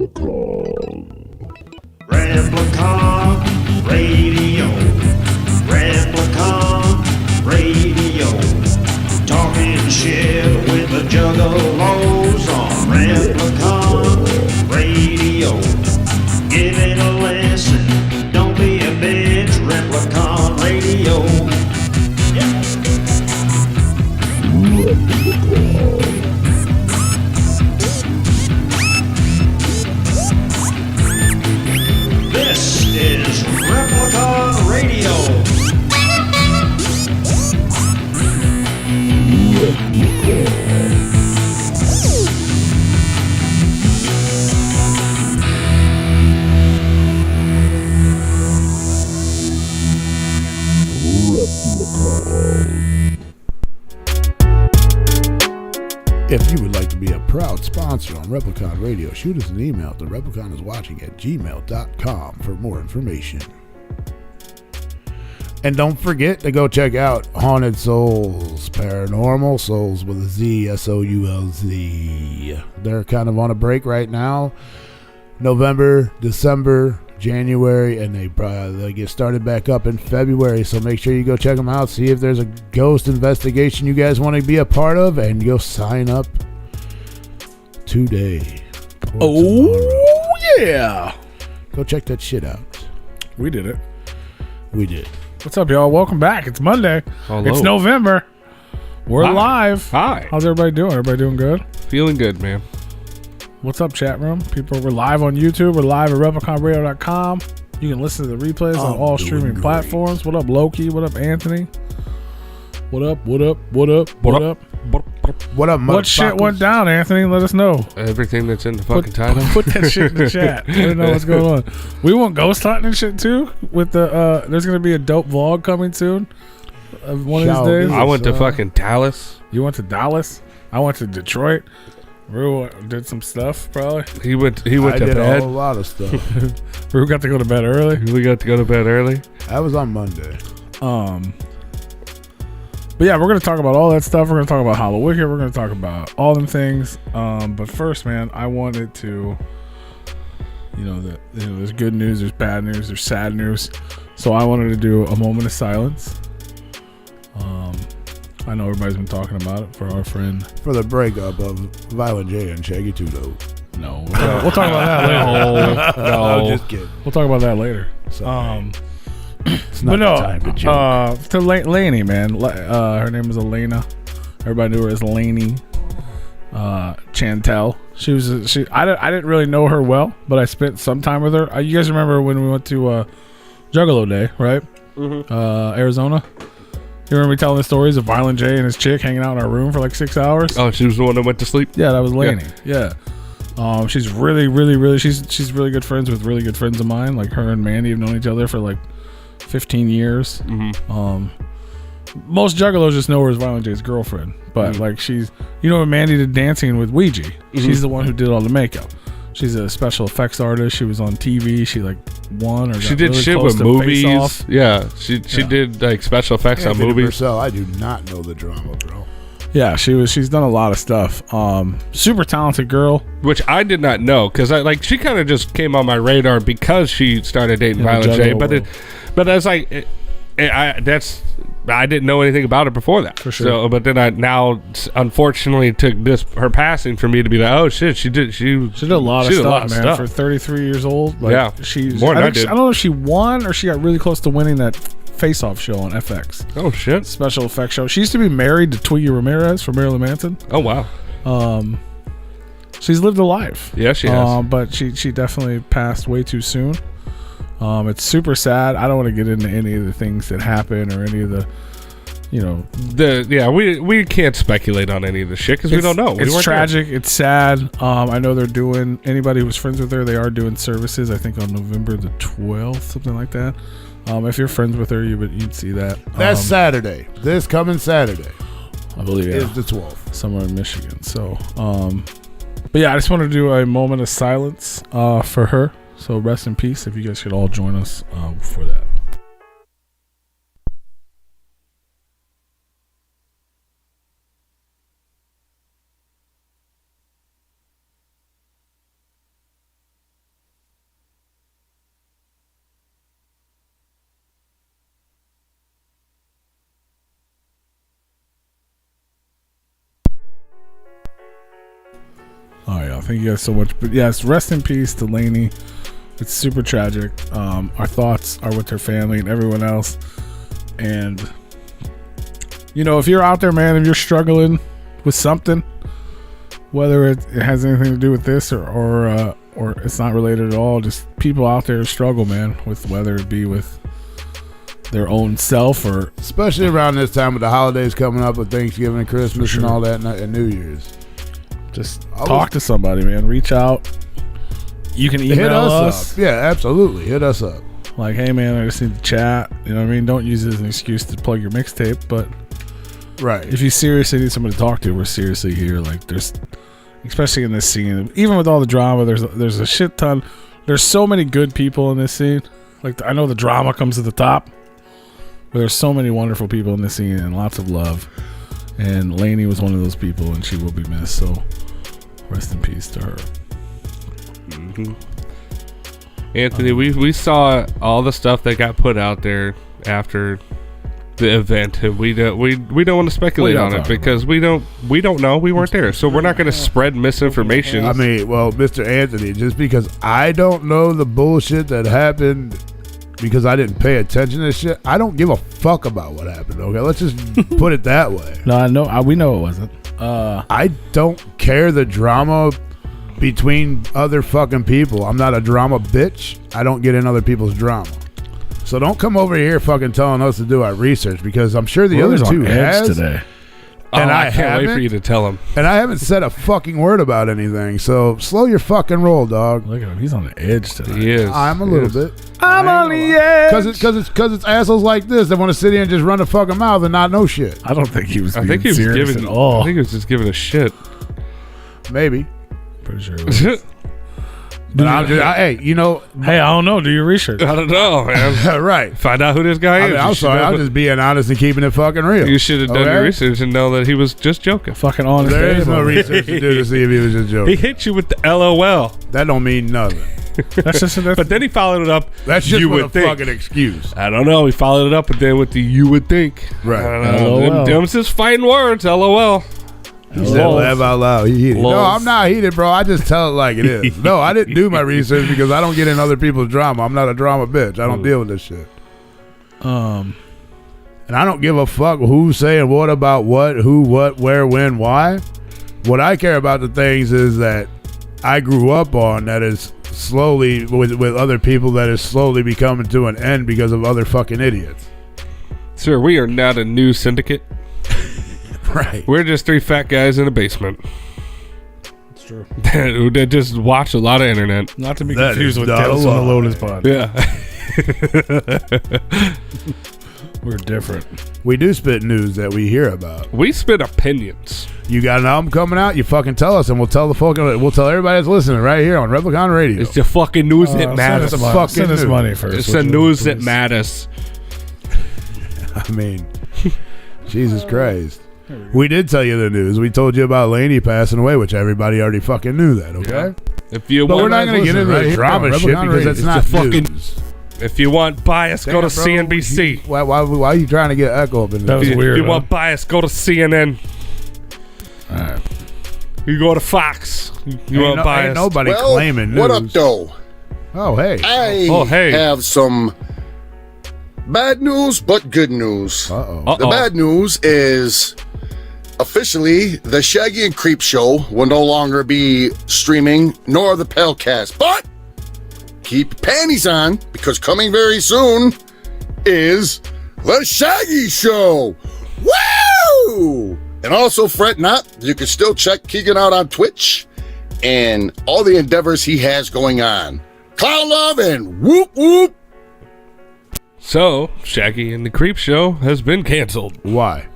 Replicon Radio. Replicon Radio. Talking shit with the juggalos on Replicon Radio. Give it a listen. Don't be a bitch. Replicon Radio. Yeah. This is Replicon Radio. If you would like to be a proud sponsor on Replicon Radio, shoot us an email to repliconiswatching@gmail.com for more information. And don't forget to go check out Haunted Souls, Paranormal Souls with a Z, S-O-U-L-Z. They're kind of on a break right now. November, December, January, and they get started back up in February. So make sure you go check them out. See if there's a ghost investigation you guys want to be a part of, and go sign up today. Oh, yeah. Go check that shit out. We did it. We did. What's up, y'all? Welcome back. It's Monday. Hello. It's November. We're Hi. live. Hi. How's everybody doing? Everybody doing good? Feeling good, man. What's up, chat room? People, we're live on YouTube. We're live at RepliconRadio.com. You can listen to the replays on all streaming platforms. What up, Loki? What up, Anthony? What up? What up? What up? What up? What up, What shit went down, Anthony? Let us know. Everything that's in the fucking title. Put that shit in the chat. Let me know what's going on. We want ghost hunting and shit too. With the there's gonna be a dope vlog coming soon. One of these days. I went to fucking Dallas. You went to Dallas. I went to Detroit. Rue did some stuff probably. He went to did bed. a whole lot of stuff. Rue got to go to bed early. We got to go to bed early. That was on Monday. But yeah, we're gonna talk about all that stuff. We're gonna talk about Hallowicked. We're gonna talk about all them things. But first, man, I wanted to, there's good news, there's bad news, there's sad news. So I wanted to do a moment of silence. I know everybody's been talking about it for our friend. For the breakup of Violent J and Shaggy Tudo. No, we'll talk about that later. No. I'm just kidding. We'll talk about that later. Sorry. It's But not no, the time to joke. to Laney, man. Her name is Elena. Everybody knew her as Laney. Chantel. I didn't really know her well, but I spent some time with her. You guys remember when we went to Juggalo Day, right? Mm-hmm. Arizona. You remember me telling the stories of Violent J and his chick hanging out in our room for like 6 hours? Oh, she was the one that went to sleep? Yeah, that was Laney. Yeah. She's really, really, really. She's really good friends with really good friends of mine. Like her and Mandy have known each other for like 15 years. Mm-hmm. Most juggalos just know her as Violent J's girlfriend, but like she's, when Mandy did dancing with Ouija, she's the one who did all the makeup. She's a special effects artist. She was on TV. She like won or she did really shit with movies. Yeah, she did like special effects on movies. Purcell, I do not know the drama, bro. Yeah, she's done a lot of stuff. Super talented girl, which I did not know because she kind of just came on my radar because she started dating Violent J. But I was like, I didn't know anything about it before that. For sure. So, but then I now unfortunately took her passing for me to be like, oh shit, she did a lot of stuff, man. For 33 years old, like, yeah, more than I did. I don't know if she won or she got really close to winning that Face Off show on FX. Oh shit, special effects show. She used to be married to Twiggy Ramirez from Marilyn Manson. Oh wow. She's lived a life. Yeah, she has. But she definitely passed way too soon. It's super sad. I don't want to get into any of the things that happen or any of the, we can't speculate on any of the shit because we don't know. It's tragic. It's sad. I know they're doing, anybody who's friends with her, they are doing services, I think on November the 12th, something like that. If you're friends with her, you'd see that. That's Saturday. This coming Saturday. I believe it is the 12th. Somewhere in Michigan. So, but yeah, I just want to do a moment of silence for her. So rest in peace. If you guys could all join us for that. Thank you guys so much. But yes, rest in peace to Laney. It's super tragic. Our thoughts are with her family and everyone else. And if you're out there, man, if you're struggling with something, whether it has anything to do with this or it's not related at all, just people out there struggle, man, with whether it be with their own self or especially around this time with the holidays coming up with Thanksgiving and Christmas and all that and New Year's. Just talk to somebody, man. Reach out. You can email us. Yeah, absolutely. Hit us up. Like, hey, man, I just need to chat. You know what I mean? Don't use it as an excuse to plug your mixtape, but right. If you seriously need somebody to talk to, we're seriously here. Like, there's, especially in this scene, even with all the drama, there's a shit ton. There's so many good people in this scene. Like, I know the drama comes to the top, but there's so many wonderful people in this scene and lots of love. And Laney was one of those people, and she will be missed. So, rest in peace to her. Mm-hmm. Anthony, we saw all the stuff that got put out there after the event, and we don't want to speculate on it because we don't know. We weren't there, so we're not going to spread misinformation. I mean, well, Mr. Anthony, just because I don't know the bullshit that happened because I didn't pay attention to shit, I don't give a fuck about what happened. Okay, let's just put it that way. No, I know. We know it wasn't. I don't care the drama between other fucking people. I'm not a drama bitch. I don't get in other people's drama. So don't come over here fucking telling us to do our research because I'm sure the other two has today. And I can't wait for you to tell him. And I haven't said a fucking word about anything. So slow your fucking roll, dog. Look at him. He's on the edge today. He is. I'm a little bit. I'm on the edge. Because it's assholes like this that want to sit here and just run the fucking mouth and not know shit. I don't think he was. I think he was serious giving. at all. I think he was just giving a shit. Maybe. Pretty sure it was. But hey, Hey, I don't know. Do your research. I don't know, man. Right. Find out who this guy is. I'm sorry. I'm just being honest and keeping it fucking real. You should have done your research and know that he was just joking. Fucking honest. There is no research to do to see if he was just He joking. hit you with the LOL. That don't mean nothing. That's just But then he followed it up. That's just you a would think. fucking excuse. I don't know. He followed it up, but then with the "you would think." Right. I don't know. LOL. Them's his fighting words. LOL. He said laugh out loud. He heated. No, Lols. I'm not heated, bro. I just tell it like it is. No, I didn't do my research because I don't get in other people's drama. I'm not a drama bitch. I don't deal with this shit. And I don't give a fuck who's saying what about what, who, what, where, when, why. What I care about the things is that I grew up on that is slowly with other people that is slowly becoming to an end because of other fucking idiots. Sir, we are not a news syndicate. Right. We're just three fat guys in a basement. It's true. that just watch a lot of internet. Not to be That confused is with not Tales a on the lie. Lotus Pod. Yeah. We're different. We do spit news that we hear about. We spit opinions. You got an album coming out, you fucking tell us, and we'll tell everybody that's listening right here on Replicon Radio. It's the fucking news that matters. send us Send us news. money first. It's the news that matters. I mean, Jesus Christ. We did tell you the news. We told you about Laney passing away, which everybody already fucking knew that, okay? If you But want, we're not going to get into the drama shit because that's not fucking news. If you want bias, go to Damn, bro. CNBC. Why are you trying to get echo up in That was there? weird. If you want bias, go to CNN. All right. You go to Fox. You want bias? Ain't nobody Well, claiming news. what up, though? Oh, hey. I have some bad news, but good news. Uh-oh. The bad news is officially the Shaggy and Creep show will no longer be streaming, nor the Pelcast. But keep panties on, because coming very soon is the Shaggy show. Woo! And also, fret not, you can still check Keegan out on Twitch and all the endeavors he has going on. Clown love and whoop whoop. So, Shaggy and the Creep Show has been canceled. Why?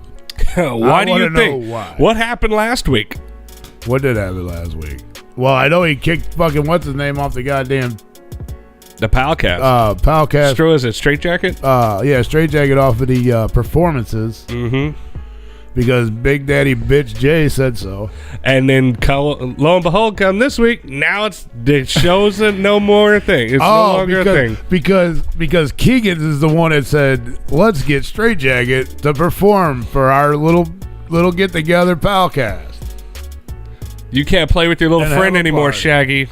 Why do you wanna think? know why. What happened last week? What did happen last week? Well, I know he kicked fucking what's his name off the goddamn The Palcast. Palcast. Is it Straight Jacket? Yeah, Straight Jacket off of the performances Mm-hmm. because Big Daddy Bitch Jay said so. And then, lo and behold, come this week, now the show's no more a thing. It's no longer a thing. Because Keegan is the one that said, let's get Straight Jacket to perform for our little get-together Palcast. You can't play with your little And friend have a anymore, party. Shaggy.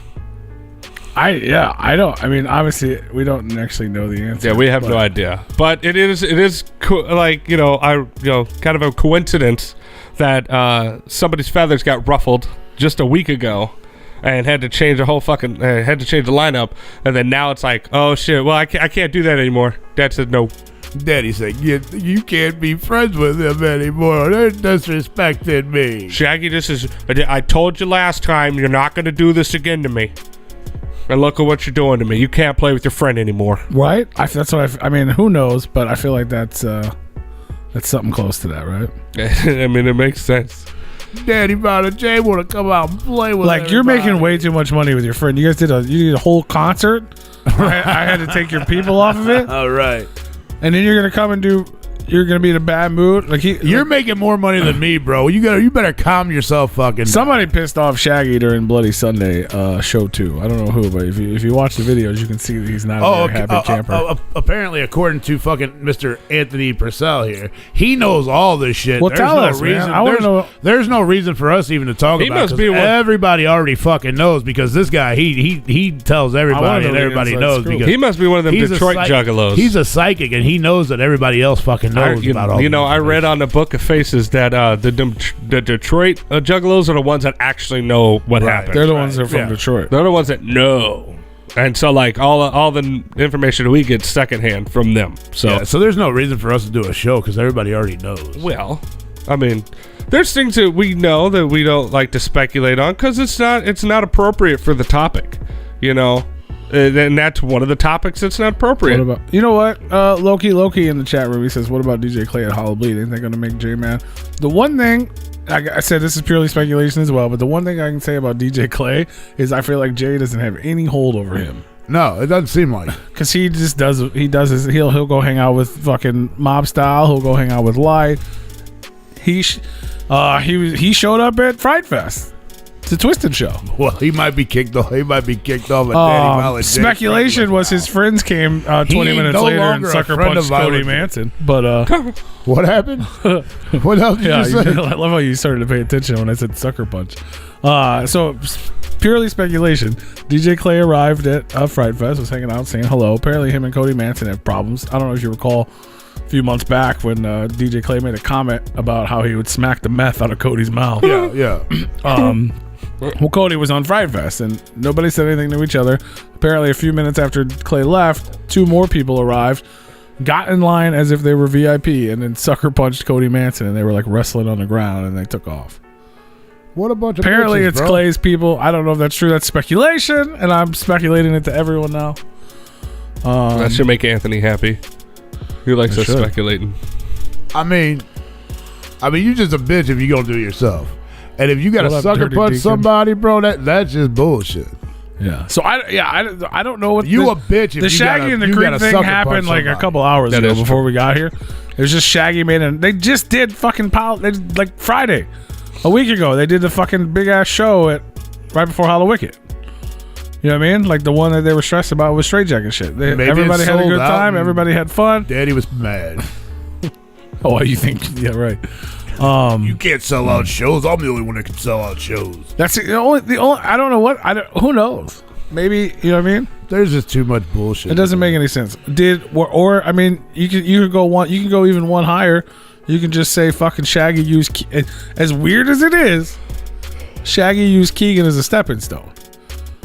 I don't. I mean, obviously, we don't actually know the answer. Yeah, we have no idea. But it is like, kind of a coincidence that somebody's feathers got ruffled just a week ago and had to change the whole fucking had to change the lineup, and then now it's like, oh shit, well I can't do that anymore. Dad said no. Daddy said, you can't be friends with him anymore. They're disrespecting me. Shaggy, this is, I told you last time, you're not going to do this again to me. And look at what you're doing to me. You can't play with your friend anymore. Right? That's what I mean, who knows? But I feel like that's something close to that, right? I mean, it makes sense. Daddy Bob and Jay want to come out and play with Like, you're making way too much money with your friend. You guys did a whole concert. I had to take your people off of it. All right. And then you're going to come and you're going to be in a bad mood. You're making more money than me, bro. You better calm yourself fucking Somebody pissed off Shaggy during Bloody Sunday show 2. I don't know who, but if you watch the videos, you can see that he's not a very happy camper. Apparently, according to fucking Mr. Anthony Purcell here, he knows all this shit. Well, tell us, man. I want to know. There's no reason for us even to talk He about must it. be one- Everybody already fucking knows because this guy, he tells everybody and know the everybody inside knows scoop. because He must be one of them he's a Detroit juggalos. He's a psychic and he knows that everybody else fucking knows about all this. I read on the Book of Faces that the Detroit juggalos are the ones that actually know what happened. They're the ones that are from Detroit. They're the ones that know. And so, like, all the information we get secondhand from them. So, So there's no reason for us to do a show because everybody already knows. well, I mean, there's things that we know that we don't like to speculate on because it's not appropriate for the topic, and that's one of the topics that's not appropriate. What about, you know what? Loki in the chat room, he says, what about DJ Clay at Halloween? Ain't they going to make J-Man? The one thing, I said this is purely speculation as well, but the one thing I can say about DJ Clay is I feel like Jay doesn't have any hold over him. No, it doesn't seem like. Because he just does he'll go hang out with fucking Mob Style. He'll go hang out with Light. He showed up at Fright Fest. It's a Twisted show. Well, he might be kicked off. He might be kicked off. At Daddy Mile and Speculation was his friends came 20 minutes no later and longer a sucker friend punched of Cody Violent. Manson. But What happened? What else did you say? I love how you started to pay attention when I said sucker punch. So purely speculation. DJ Clay arrived at Fright Fest, was hanging out, saying hello. Apparently, him and Cody Manson have problems. I don't know if you recall a few months back when DJ Clay made a comment about how he would smack the meth out of Cody's mouth. Yeah. Well, Cody was on Fright Fest, and nobody said anything to each other. Apparently, a few minutes after Clay left, 2 more people arrived, got in line as if they were VIP, and then sucker punched Cody Manson, and they were like wrestling on the ground, and they took off. What a bunch of Apparently, bitches, it's bro. Clay's people. I don't know if that's true. That's speculation, and I'm speculating it to everyone now. That should make Anthony happy. He likes us should. speculating. I mean, you just a bitch if you gonna do it yourself. And if you got to What up, sucker Dirty punch Deacon? somebody, bro, that's just bullshit. Yeah. So I don't know what You a bitch if the you Shaggy gotta- and the you Creep gotta thing sucker happened punch like a somebody. couple hours That ago is before true. we got here. It was just Shaggy they just did fucking like Friday, a week ago. They did the fucking big ass show right before Hallowicked. You know what I mean? Like the one that they were stressed about was Straight Jacket shit. Maybe Everybody it had a sold good out time. and- Everybody had fun. Daddy was mad. Oh, you think? Yeah, right. You can't sell out shows. I'm the only one that can sell out shows. That's the only. I don't know who knows? Maybe, you know what I mean? There's just too much bullshit. It doesn't make any sense. I mean, you can go one. You can go even one higher. You can just say fucking Shaggy used as weird as it is. Shaggy used Keegan as a stepping stone.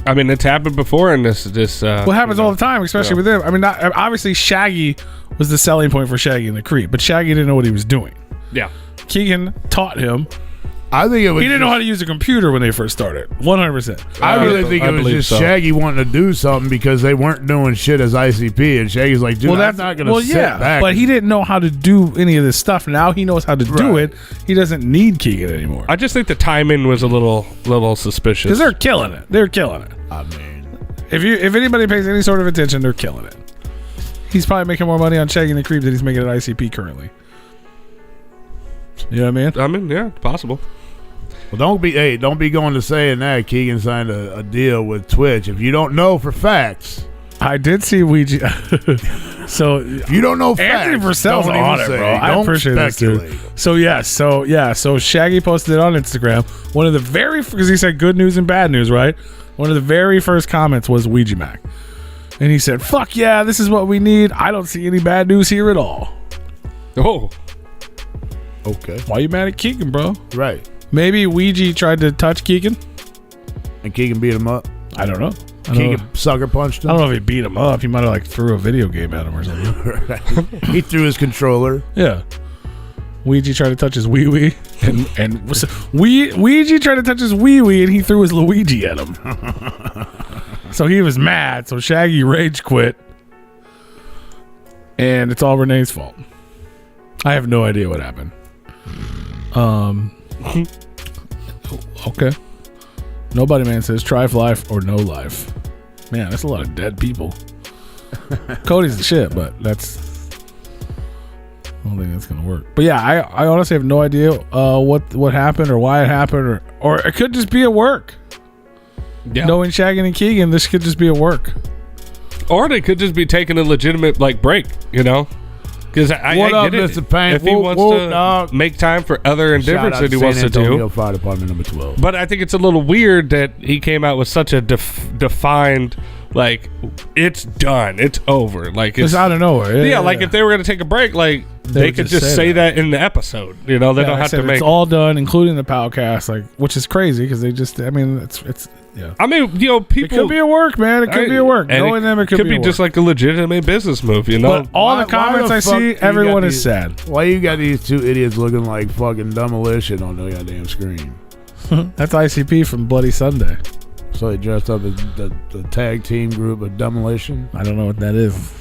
I mean, it's happened before in this. What happens all the time, especially with him. I mean, obviously Shaggy was the selling point for Shaggy and the Creep, but Shaggy didn't know what he was doing. Yeah. Keegan taught him. I think it was. He didn't know how to use a computer when they first started. 100%. I really think it was believe just so. Shaggy wanting to do something because they weren't doing shit as ICP, and Shaggy's like, dude, I'm not gonna sit back. but he didn't know how to do any of this stuff. Now he knows how to do Right. it. He doesn't need Keegan anymore. I just think the timing was a little suspicious. Because they're killing it. They're killing it. I mean, If anybody pays any sort of attention, they're killing it. He's probably making more money on Shaggy and the Creep than he's making at ICP currently. You know what I mean? Yeah, it's possible. well, don't be going to saying that Keegan signed a deal with Twitch if you don't know for facts. I did see Ouija. So You don't know facts. Anthony Purcell's don't on even it, say. bro. I Don't appreciate this, speculate. dude. So Shaggy posted it on Instagram. One of the because he said good news and bad news, right? One of the very first comments was Ouija Mac. And he said, fuck yeah, this is what we need. I don't see any bad news here at all. Oh, Okay. Why you mad at Keegan, bro? Right. Maybe Ouija tried to touch Keegan. And Keegan beat him up. I don't know. Keegan sucker punched him. I don't know if he beat him up. He might have like threw a video game at him or something. He threw his controller. Yeah. Ouija tried to touch his wee-wee. And Ouija tried to touch his wee-wee and he threw his Luigi at him. So he was mad. So Shaggy rage quit. And it's all Renee's fault. I have no idea what happened. Okay. Nobody Man says try life or no life. Man, that's a lot of dead people. Cody's the shit, but I don't think that's gonna work. But yeah, I honestly have no idea what happened or why it happened or it could just be at work. yeah. Knowing Shaggy and Keegan, this could just be at work. Or they could just be taking a legitimate like break, you know? Because I What up, get it. Mr. Payne? If he Whoop, wants whoop, to dog. make time for other endeavors that he wants to San Antonio do. Fire Department number 12. But I think it's a little weird that he came out with such a defined, like, it's done, it's over. Like, It's out of nowhere. yeah, like if they were going to take a break, like, they would could just just say say that in the episode. You know, they don't I have said to make. it's all done, including the podcast, like, which is crazy because they just. I mean, it's yeah. I mean, you know, It people. could be at work, man. It could be at work. and Knowing them, it could be at just work. like a legitimate business move, you know? But all Why- the comments why I the fuck see, you everyone got is these- sad. Why you got these two idiots looking like fucking Demolition on the goddamn screen? That's ICP from Bloody Sunday. So they dressed up as the tag team group of Demolition. I don't know what that is.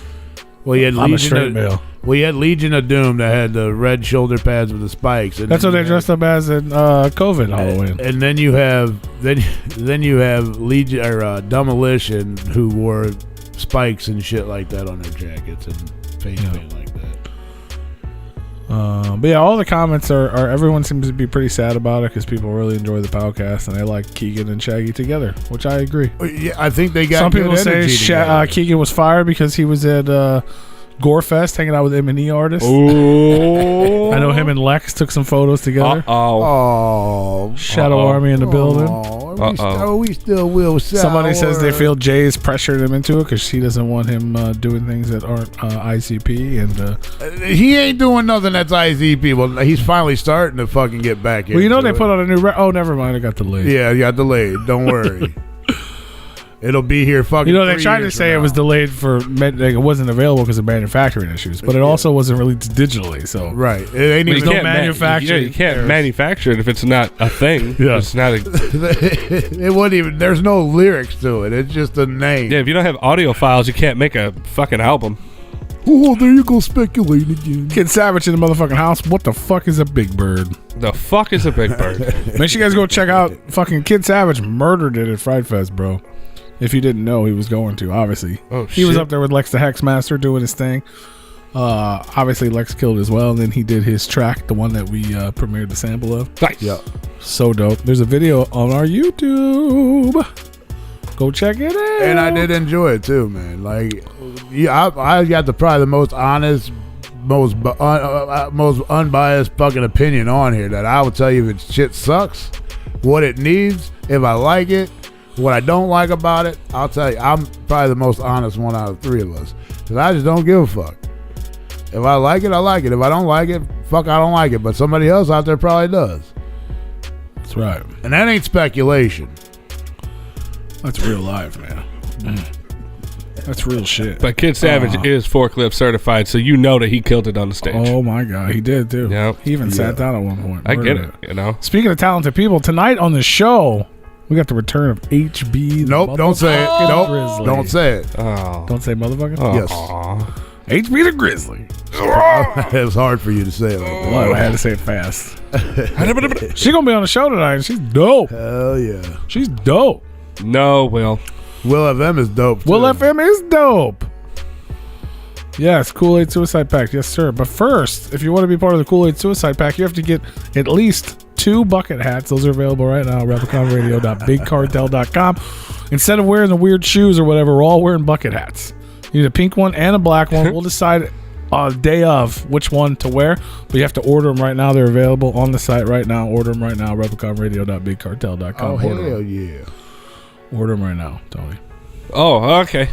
Well, you had I'm a straight male. Legion of Doom that had the red shoulder pads with the spikes. And That's then what they you had- dressed up as in COVID Halloween. And then you have then you have Legion or Demolition who wore spikes and shit like that on their jackets and face paint like that. But yeah, all the comments are everyone seems to be pretty sad about it because people really enjoy the podcast and they like Keegan and Shaggy together, which I agree. Yeah, I think they got Some good people say energy together. Keegan was fired because he was at Gorefest hanging out with M&E artists. Oh. I know him and Lex took some photos together. Uh-oh. Oh, Shadow Army in the building. We still will. Somebody says they feel Jay's pressured him into it because he doesn't want him doing things that aren't ICP. And He ain't doing nothing that's ICP. Well, he's finally starting to fucking get back in. well, you know they put on a new. Oh, never mind. It got delayed. Yeah, it got delayed. Don't worry. It'll be here fucking. You know, they 3 tried to years say from it was now. delayed like, it wasn't available because of manufacturing issues, but it also wasn't released digitally. So Right. It ain't You even. no can't manufacturing you can't errors. manufacture it if it's not a thing. Yeah. It's not a. It wasn't even. There's no lyrics to it. It's just a name. Yeah, if you don't have audio files, you can't make a fucking album. Oh, there you go, speculating again. Kid Savage in the motherfucking house. What the fuck is a Big Bird? The fuck is a big bird? Make sure you guys go check out fucking Kid Savage murdered it at Fright Fest, bro. If you didn't know, he was going to, obviously. Oh, He was shit. up there with Lex the Hexmaster doing his thing. Obviously, Lex killed as well, and then he did his track, the one that we premiered the sample of. Nice. Yeah. So dope. There's a video on our YouTube. Go check it out. And I did enjoy it too, man. Like, yeah, I got probably the most honest, most unbiased fucking opinion on here. That I will tell you if it shit sucks, what it needs, if I like it, what I don't like about it. I'll tell you, I'm probably the most honest one out of 3 of us. Because I just don't give a fuck. If I like it, I like it. If I don't like it, fuck, I don't like it. But somebody else out there probably does. That's right. And that ain't speculation. That's real life, man. That's real shit. But Kid Savage is forklift certified, so you know that he killed it on the stage. Oh my god, he did too. Yep. He even sat down at one point. I get Murdered it, you know. Speaking of talented people, tonight on the show, we got the return of HB. the Nope, don't say it. motherfucking Nope, Grizzly. don't say it. Oh. Don't say motherfucker. Yes. Aw. HB the Grizzly. It was hard for you to say it like that. What? I had to say it fast. She gonna be on the show tonight. And she's dope. Hell yeah. She's dope. No, Will. Will FM is dope too. Will FM is dope. Yes, Kool-Aid Suicide Pack. Yes, sir. But first, if you want to be part of the Kool-Aid Suicide Pack, you have to get at least 2 bucket hats. Those are available right now at repliconradio.bigcartel.com. Instead of wearing the weird shoes or whatever, we're all wearing bucket hats. You need a pink one and a black one. We'll decide day of which one to wear. But you have to order them right now. They're available on the site right now. Order them right now. Repliconradio.bigcartel.com. Oh, hell yeah. Order them right now, Tony. Oh, okay.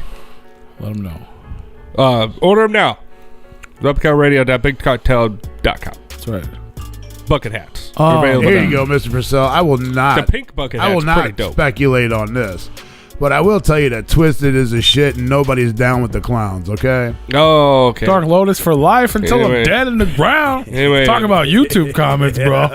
Let them know. Order them now. Repliconradio.bigcartel.com. That's right. Bucket hats. Oh, available Here now. you go, Mr. Purcell. I will not. The pink bucket I hat's will pretty not dope. speculate on this, but I will tell you that Twisted is a shit and nobody's down with the clowns. Okay. Oh, okay. Dark Lotus for life until Anyway. I'm dead in the ground. Anyway. Talk about YouTube comments, bro.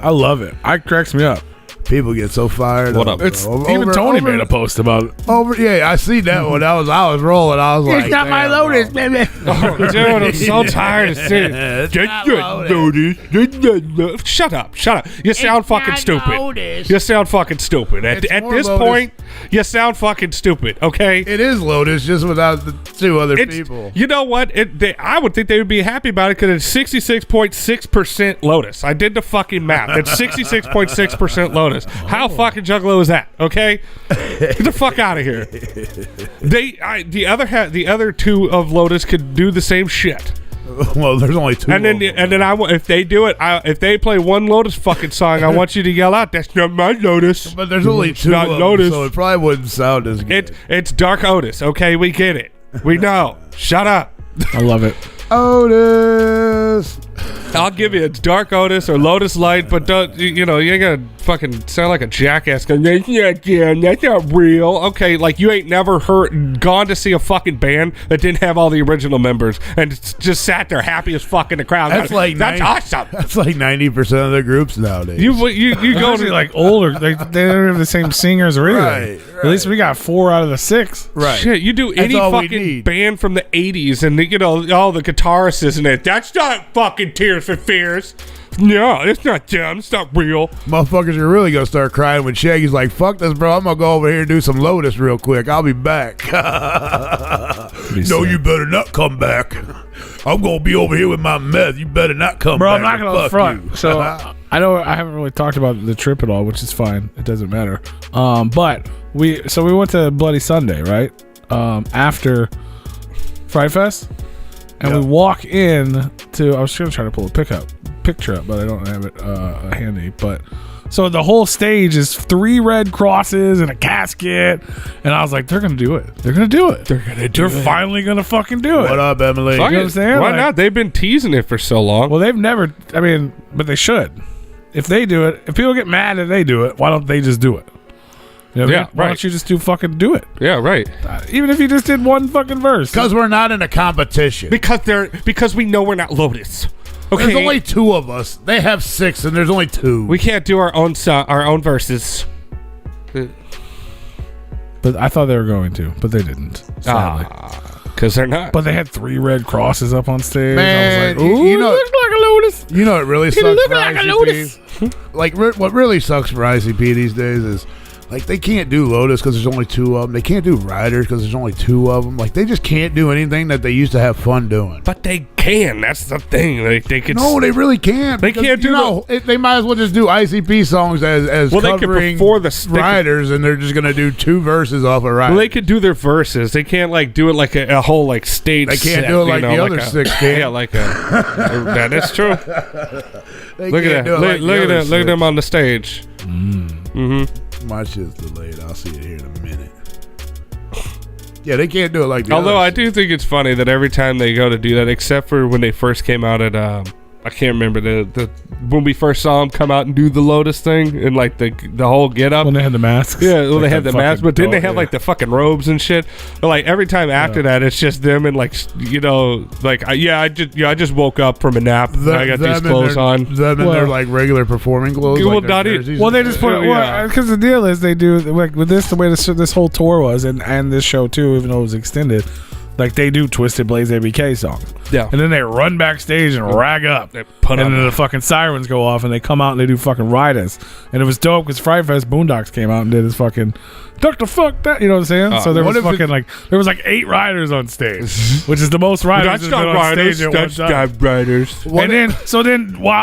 I love it. It cracks me up. People get so fired. What up. up? It's even Tony made a post about it. Yeah, I see that one. I was rolling. I was like, It's not my damn, Lotus, bro. baby. Oh, dude, I'm so tired of seeing it. It's not Lotus. Shut up. You sound fucking stupid. You sound fucking stupid. At It's more this Lotus. point, you sound fucking stupid, okay? It is Lotus, just without the two other It's, people. you know what? I would think they would be happy about it because it's 66.6% Lotus. I did the fucking math. It's 66.6% Lotus. How fucking juggalo is that? Okay, get the fuck out of here. The other two of Lotus could do the same shit. Well, there's only two. And then if they do it, if they play one Lotus fucking song, I want you to yell out, "That's not my Lotus." but there's only two not of them, Lotus. so it probably wouldn't sound as good. It's Dark Otis. Okay, we get it. We know. Shut up. I love it. Otis. I'll give you it's Dark Otis or Lotus Light, but don't you ain't gonna fucking sound like a jackass going, that's not real. Okay, like you ain't never gone to see a fucking band that didn't have all the original members and just sat there happy as fuck in the crowd. That's like that's 90 awesome. That's like 90% of the groups nowadays. Go You go to to like older. They don't have the same singers or anything. Right. At least we got 4 out of the 6. right. shit. You do That's any all we fucking need. band from the '80s, and all the guitarists in it. That's not fucking Tears for Fears. No, it's not them. It's not real. Motherfuckers are really gonna start crying when Shaggy's like, "Fuck this, bro! I'm gonna go over here and do some Lotus real quick. I'll be back." No, you better not come back. I'm gonna be over here with my meth. You better not come Bro, back. I'm not gonna Fuck front. you. So I know I haven't really talked about the trip at all, which is fine. It doesn't matter. But we went to Bloody Sunday, right? After Fright Fest, and we walk in to. I was gonna try to pull a picture up, but I don't have it handy. But so the whole stage is 3 red crosses and a casket, and I was like, they're gonna do it. They're gonna do it. They're finally gonna fucking do it. What up, Emily? Fuck know it. what I'm saying? Why Like- not? They've been teasing it for so long. Well, they've never. I mean, but they should. If they do it, if people get mad that they do it, why don't they just do it? You know what I Yeah, mean? Why right. don't you just fucking do it? Yeah, right. Even if you just did one fucking verse. Because we're not in a competition. Because we know we're not Lotus. Okay, There's only 2 of us. They have 6, and there's only 2. we can't do our own verses. But I thought they were going to, but they didn't. Sadly. Because they're not. But they had 3 red crosses up on stage. Man, I was like, you ooh, know- look like a lotus. You know what really sucks look for like a ICP? Lotus. Like, what really sucks for ICP these days is, like, they can't do Lotus because there's only 2 of them. They can't do Riders because there's only 2 of them. Like, they just can't do anything that they used to have fun doing. But they can. That's the thing. They can. No, they really can't. They because, can't do you know, they might as well just do ICP songs as Well, they could covering before the Riders, and they're just going to do 2 verses off of Riders. Well, they could do their verses. They can't like do it like a whole like stage. They can't set, do it you like know, the other 6 can. Yeah, like a. That is true. They Look can't at do that. it like the Look at other that. Look at 6. them on the stage. My shit's delayed. I'll see it here in a minute. Yeah, they can't do it like the Although other I do think it's funny that every time they go to do that, except for when they first came out at I can't remember the when we first saw them come out and do the Lotus thing and like the whole get up. When they had the masks. Yeah, well, Like they had that the mask, fucking but then they dog, had yeah. like the fucking robes and shit. But, like every time after that, it's just them and like I just woke up from a nap. And I got these clothes on. Them in their like regular performing clothes. Well, like their not it- jerseys Well, and they shit. just put Yeah. because the deal is they do like with this the way this whole tour was and this show too, even though it was extended, Like they do Twisted Blaze ABK songs. Yeah. And then they run backstage and rag up. They put and on then the fucking sirens go off and they come out and they do fucking Ride Us. And it was dope because Fright Fest Boondocks came out and did his fucking Dr. Fuck that. You know what I'm saying? So there was fucking like, there was like 8 riders on stage, which is the most riders that's been on stage at one time. Riders. And then,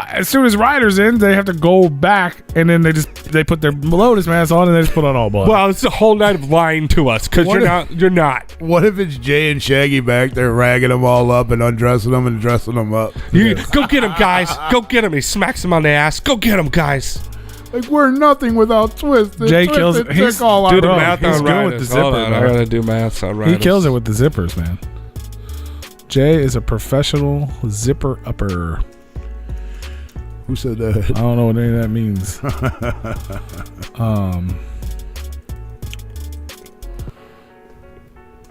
as soon as Riders in, they have to go back and then they put their Lotus mask on and they just put on all black. Well, it's a whole night of lying to us because you're not. What if it's Jay and Shaggy back there ragging them all up and undressing them and dressing them up? Go get him, guys. Go get him. He smacks him on the ass. Go get him, guys. Like, we're nothing without Twisted. Jay kills it. He's all do out. the math he's on good Riders. with the zipper, Hold on, I gotta do math on Riders. He kills it with the zippers, man. Jay is a professional zipper upper. Who said that? I don't know what any of that means.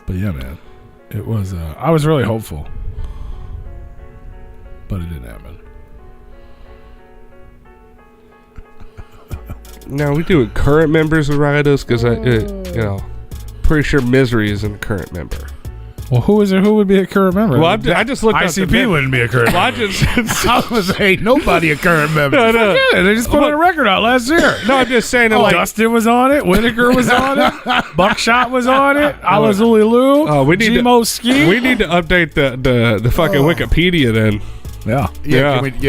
But yeah, man, it was. I was really hopeful, but it didn't happen. No, we do it current members of Riders because pretty sure Misery is a current member. Well, who would be a current member? Well, I just looked at ICP wouldn't be a current member. I just I was saying nobody a current member. no. Yeah, they just put a record out last year. No, I'm just saying like Dustin was on it. Whitaker was on it. Buckshot was on it. Alazuli Lou. we need Gmo Ski. we need to update the fucking Wikipedia then. Yeah.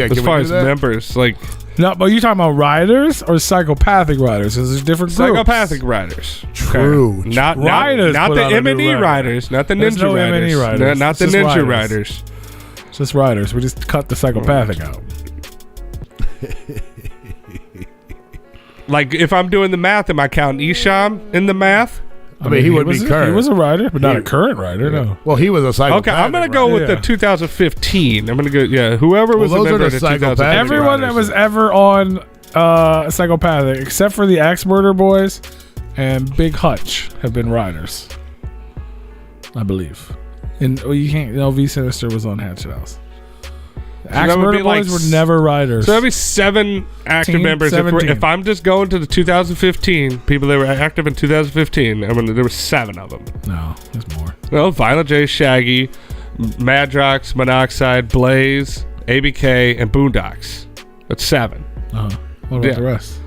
As far as members, like No, but you talking about riders or psychopathic riders? Because there's different groups. psychopathic riders. True. Not Riders not put the out a new M&E rider. riders, not the There's Ninja no riders. M&E riders. No, not It's the just Ninja riders. riders. It's just riders. We just cut the psychopathic out. Like if I'm doing the math, am I counting Isham in the math? I mean, he would be current. He was a rider, but not a current rider. No. Well, he was a psychopath. Okay, I'm gonna go with the 2015. I'm gonna go. Yeah, whoever was a those are member the of the 2015. psychopathic Everyone that was ever on psychopathic, except for the Axe Murder Boys and Big Hutch, have been riders. I believe. And you can't. V Sinister was on Hatchet House. Axe that would Murder be like Boys were never riders. So that'd be 7 active members. If I'm just going to the 2015 people that were active in 2015, I mean there were 7 of them. No, there's more. No, Violent J, Shaggy, Madrox, Monoxide, Blaze, ABK, and Boondocks. That's 7. What about the rest?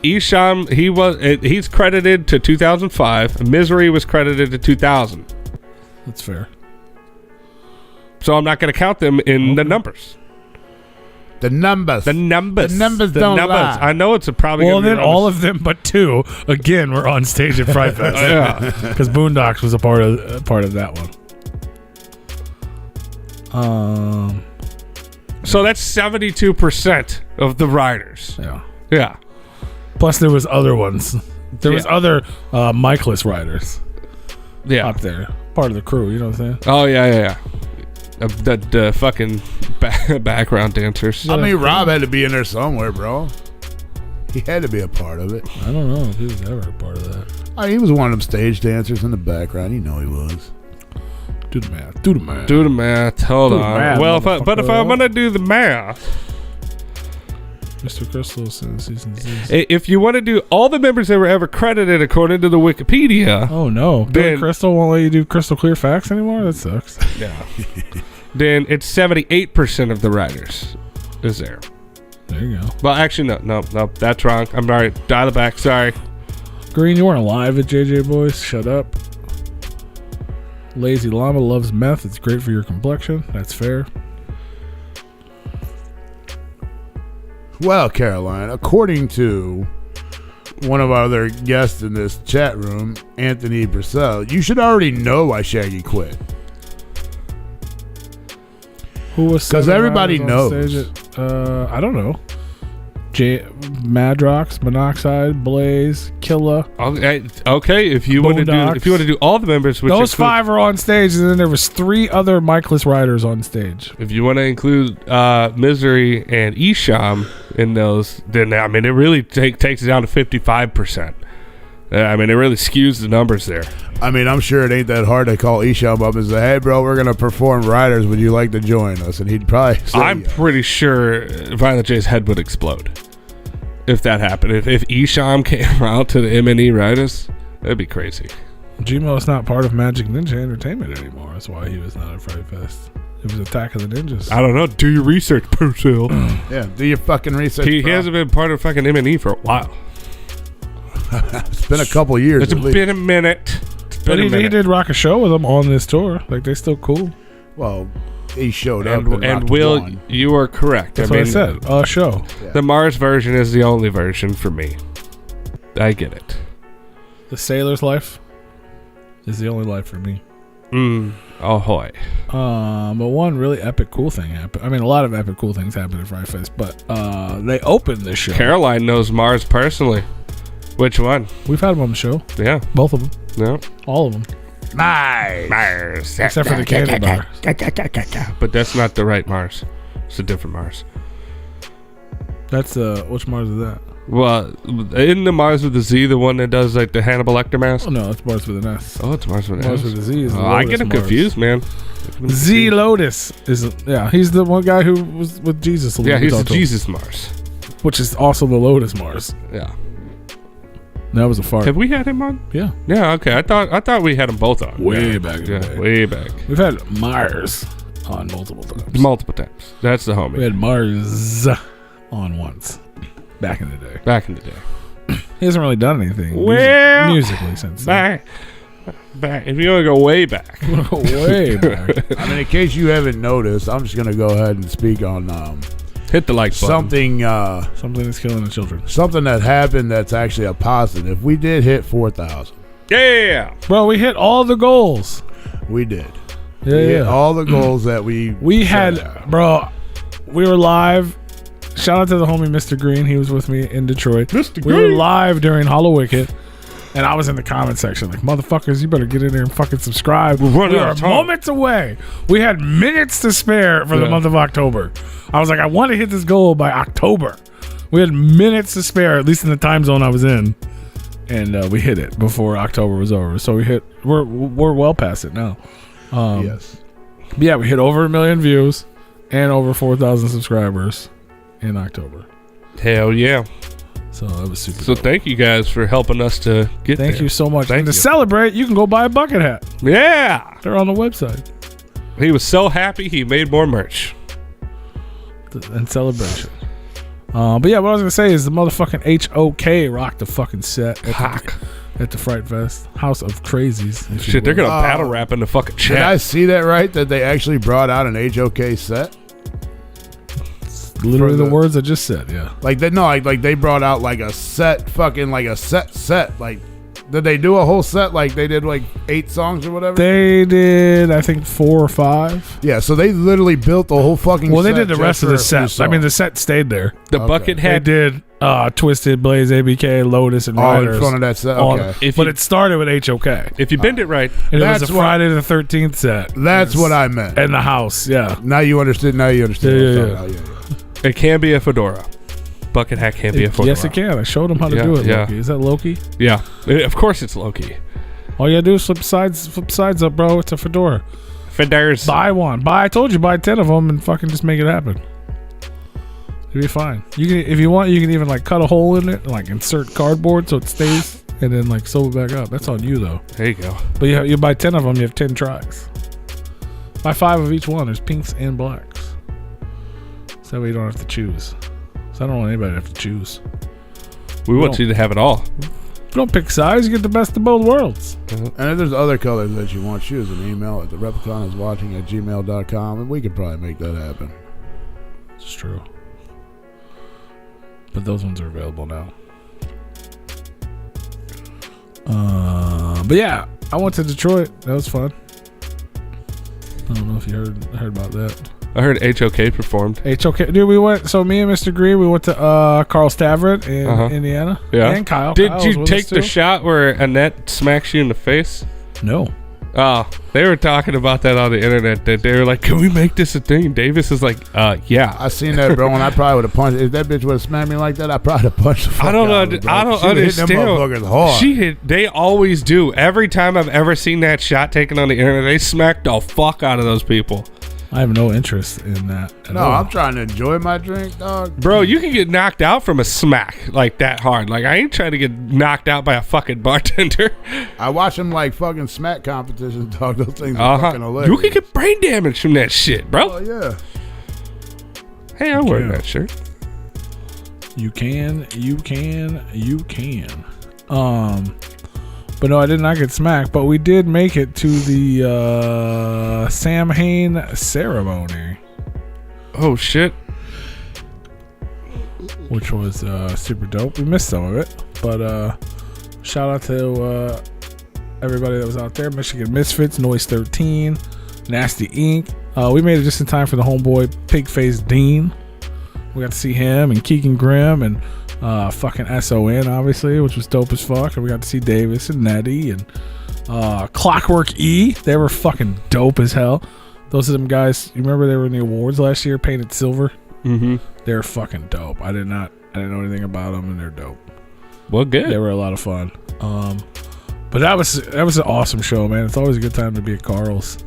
Isham, he's credited to 2005. Misery was credited to 2000. That's fair. So I'm not going to count them in the numbers. The numbers. The numbers don't lie. I know it's probably. Well, then all of them but 2 again were on stage at Fright Fest. Yeah, because Boondocks was a part of that one. So that's 72% of the riders. Yeah. Plus there was other ones. There was other Mikeless riders. Yeah. Up there, part of the crew. You know what I'm saying? Oh yeah. The fucking background dancers. I mean, Rob had to be in there somewhere, bro. He had to be a part of it. I don't know if he was ever a part of that. He was one of them stage dancers in the background. You know he was. Do the math. Do the math. Hold on. Math, well, if I'm gonna do the math, Mr. Crystal since season 6. If you want to do all the members that were ever credited according to the Wikipedia, oh no, then Crystal won't let you do crystal clear facts anymore. That sucks. Yeah. Then it's 78% of the writers is there. There you go. Well, actually, no, that's wrong. I'm sorry. Dial it back. Sorry. Green, you weren't live at JJ Boys. Shut up. Lazy Llama loves meth. It's great for your complexion. That's fair. Well, Caroline, according to one of our other guests in this chat room, Anthony Purcell, you should already know why Shaggy quit. Who was? Because everybody knows. I don't know. Madrox, Monoxide, Blaze, Killa. Okay. If you want to do all the members, which those 5 are on stage, and then there was 3 other Mikeless riders on stage. If you want to include Misery and Isham in those, then I mean it really takes it down to 55%. I mean it really skews the numbers there. I mean, I'm sure it ain't that hard to call Isham up and say, "Hey, bro, we're gonna perform Riders. Would you like to join us?" And he'd probably say, I'm pretty sure Violent J's head would explode if that happened. If Isham came out to the M&E Riders, that'd be crazy. Gmo is not part of Magic Ninja Entertainment anymore. That's why he was not at Fright Fest. It was Attack of the Ninjas. I don't know. Do your research, Purcell. Yeah, do your fucking research. He bro. hasn't been part of fucking M&E for a while. It's been a couple years. It's at least. been a minute. But he did rock a show with them on this tour. Like, they still cool. Well, he showed up. And Will, you are correct. That's what I said. A show. Yeah. The Mars version is the only version for me. I get it. The Sailor's Life is the only life for me. Ahoy. But one really epic cool thing happened. I mean, a lot of epic cool things happened at Fright Fest, but they opened this show. Caroline knows Mars personally. Which one? We've had them on the show. Yeah. Both of them. No. All of them. Mars. Except for the candy bar. But that's not the right Mars. It's a different Mars. That's, which Mars is that? Well, in the Mars with the Z, the one that does like the Hannibal Lecter mask? Oh, no, it's Mars with an S. Oh, it's Mars with an Mars S. with a Z is the I Lotus get him Mars. confused, man. Z Lotus is, yeah, he's the one guy who was with Jesus. Yeah, he's the the Jesus Mars. Which is also the Lotus Mars. Yeah. That was a fart. Have we had him on? Yeah. Yeah, okay. I thought we had them both on. Way back in the day. Way back. We've had Mars on multiple times. Multiple times. That's the homie. We had Mars on once. Back in the day. Back in the day. He hasn't really done anything Well, musically since then. Back. If you want to go way back. Way back. I mean, in case you haven't noticed, I'm just gonna go ahead and speak on Hit the like button. something Something that's killing the children. something that happened that's actually a positive. We did hit 4,000. Yeah. Bro, we hit all the goals. We did. Yeah, We hit yeah. all the goals that we set had, out. bro, we were live. Shout out to the homie Mr. Green. He was with me in Detroit. Mr. We were Green. live during Hallowicked, and I was in the comment section like, motherfuckers, you better get in there and fucking subscribe. We're running We out are of time. moments away. We had minutes to spare for the Yeah. month of October. I was like, I want to hit this goal by October. We had minutes to spare, at least in the time zone I was in, and we hit it before October was over. So we're well past it now. Yes. But yeah, we hit over 1 million views and over 4,000 subscribers in October. Hell yeah. So that was super So dope. thank you guys for helping us to get Thank there. you so much. Thank and to you. celebrate, you can go buy a bucket hat. Yeah. They're on the website. He was so happy he made more merch. In celebration. But yeah, what I was going to say is the motherfucking HOK rocked the fucking set at the Fright Fest. House of Crazies. if you Shit, they're will. going to battle rap in the fucking Did I chat. see that right? That they actually brought out an HOK set? Literally for the the- words I just said, yeah. Like they like they brought out like a set, fucking like a set. Like, did they do a whole set? Like they did like 8 songs or whatever. They did, I think, 4 or 5. Yeah, so they literally built the whole fucking. Well, they set did the just rest of for the a few set. I mean, the set stayed there. The Okay. bucket They hat. did Twisted, Blaze, ABK, Lotus, and all in Riders. front of that set. on- Okay, If but you- it started with HOK. If you bend it right, And it was That's a what- Friday the 13th set. that's what I meant. In the house, yeah. Now you understood. Now you understand. Yeah, what I'm yeah, talking about. it can be a fedora. Bucket hat can be a fedora. Yes, it can. I showed him how to Yeah, do it, yeah. Loki. Is that Loki? Yeah. Of course it's Loki. All you gotta do is flip sides up, bro. It's a fedora. Fedoras. Buy one. I told you, buy 10 of them and fucking just make it happen. It'll be fine. You can, if you want, you can even like cut a hole in it and like insert cardboard so it stays, and then like sew it back up. That's on you though. There you go. But you buy 10 of them, you have 10 tries. Buy 5 of each one. There's pinks and blacks. So that way you don't have to choose. So I don't want anybody to have to choose. We want don't- you to have it all. If you don't pick size, you get the best of both worlds. And if there's other colors that you want, shoot us an email at therepliconiswatching@gmail.com, and we could probably make that happen. It's true. But those ones are available now. But yeah, I went to Detroit. That was fun. I don't know if you heard about that. I heard HOK performed. HOK, dude. We went. So me and Mr. Green, we went to Carl Stavrit in Indiana. Yeah. And Kyle. Did Kyle was you with take us, the too. shot where Annette smacks you in the face? No. Oh, they were talking about that on the internet. That they were like, "Can we make this a thing?" Davis is like, "Yeah." I seen that, bro, and I probably would have punched. If that bitch would have smacked me like that, I probably would have punched the fuck I don't out know. of her, bro. I don't She was hitting them understand. motherfuckers hard. She hit. They always do. Every time I've ever seen that shot taken on the internet, they smack the fuck out of those people. I have no interest in that at No, all. I'm trying to enjoy my drink, dog. Bro, you can get knocked out from a smack like that hard. Like, I ain't trying to get knocked out by a fucking bartender. I watch them like fucking smack competitions, dog. Those things are fucking hilarious. You can get brain damage from that shit, bro. Oh, yeah. Hey, I'm wearing that shirt. You can. But no, I did not get smacked. But we did make it to the Samhain ceremony, Oh, shit. which was super dope. We missed some of it, but shout out to everybody that was out there. Michigan Misfits, Noise 13, Nasty Inc. We made it just in time for the homeboy Pigface Dean. We got to see him and Keegan Grimm and fucking SON, obviously, which was dope as fuck. And we got to see Davis and Nettie and Clockwork E. They were fucking dope as hell. Those are them guys. You remember they were in the awards last year, painted silver? Mm-hmm. They're fucking dope. I didn't know anything about them, and they're dope. Well, good. They were a lot of fun. But that was an awesome show, man. It's always a good time to be at Carl's.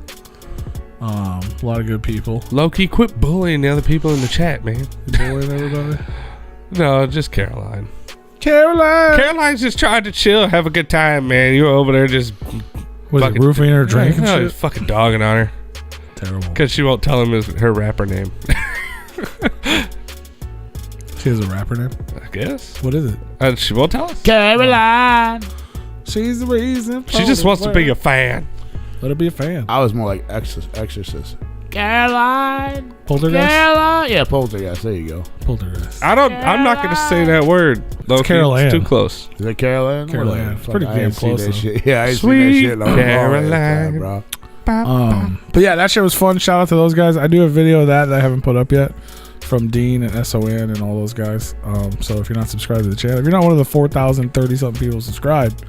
A lot of good people. Low-key, quit bullying the other people in the chat, man. Bullying everybody. No, just Caroline. Caroline. Caroline's just trying to chill, have a good time, man. You're over there just Was it roofing her drink and no, shit? fucking dogging on her. Terrible. Because she won't tell him her rapper name. She has a rapper name? I guess. What is it? She won't tell us. Caroline. She's the reason. She just wants to be a fan. Let her be a fan. I was more like Exorcist. Caroline. Poltergeist? Caroline. Yeah, Poltergeist. There you go. Poltergeist. I'm not going to say that word. Low-key, Carol Ann. It's too close. Is it Caroline? Caroline. Whatever. It's Fuck, pretty I damn ain't seen close, that though. shit. Yeah, I ain't Sweet seen that shit. Caroline. Bro. But yeah, that shit was fun. Shout out to those guys. I do a video of that I haven't put up yet from Dean and SON and all those guys. So if you're not subscribed to the channel, if you're not one of the 4,030 something people subscribed,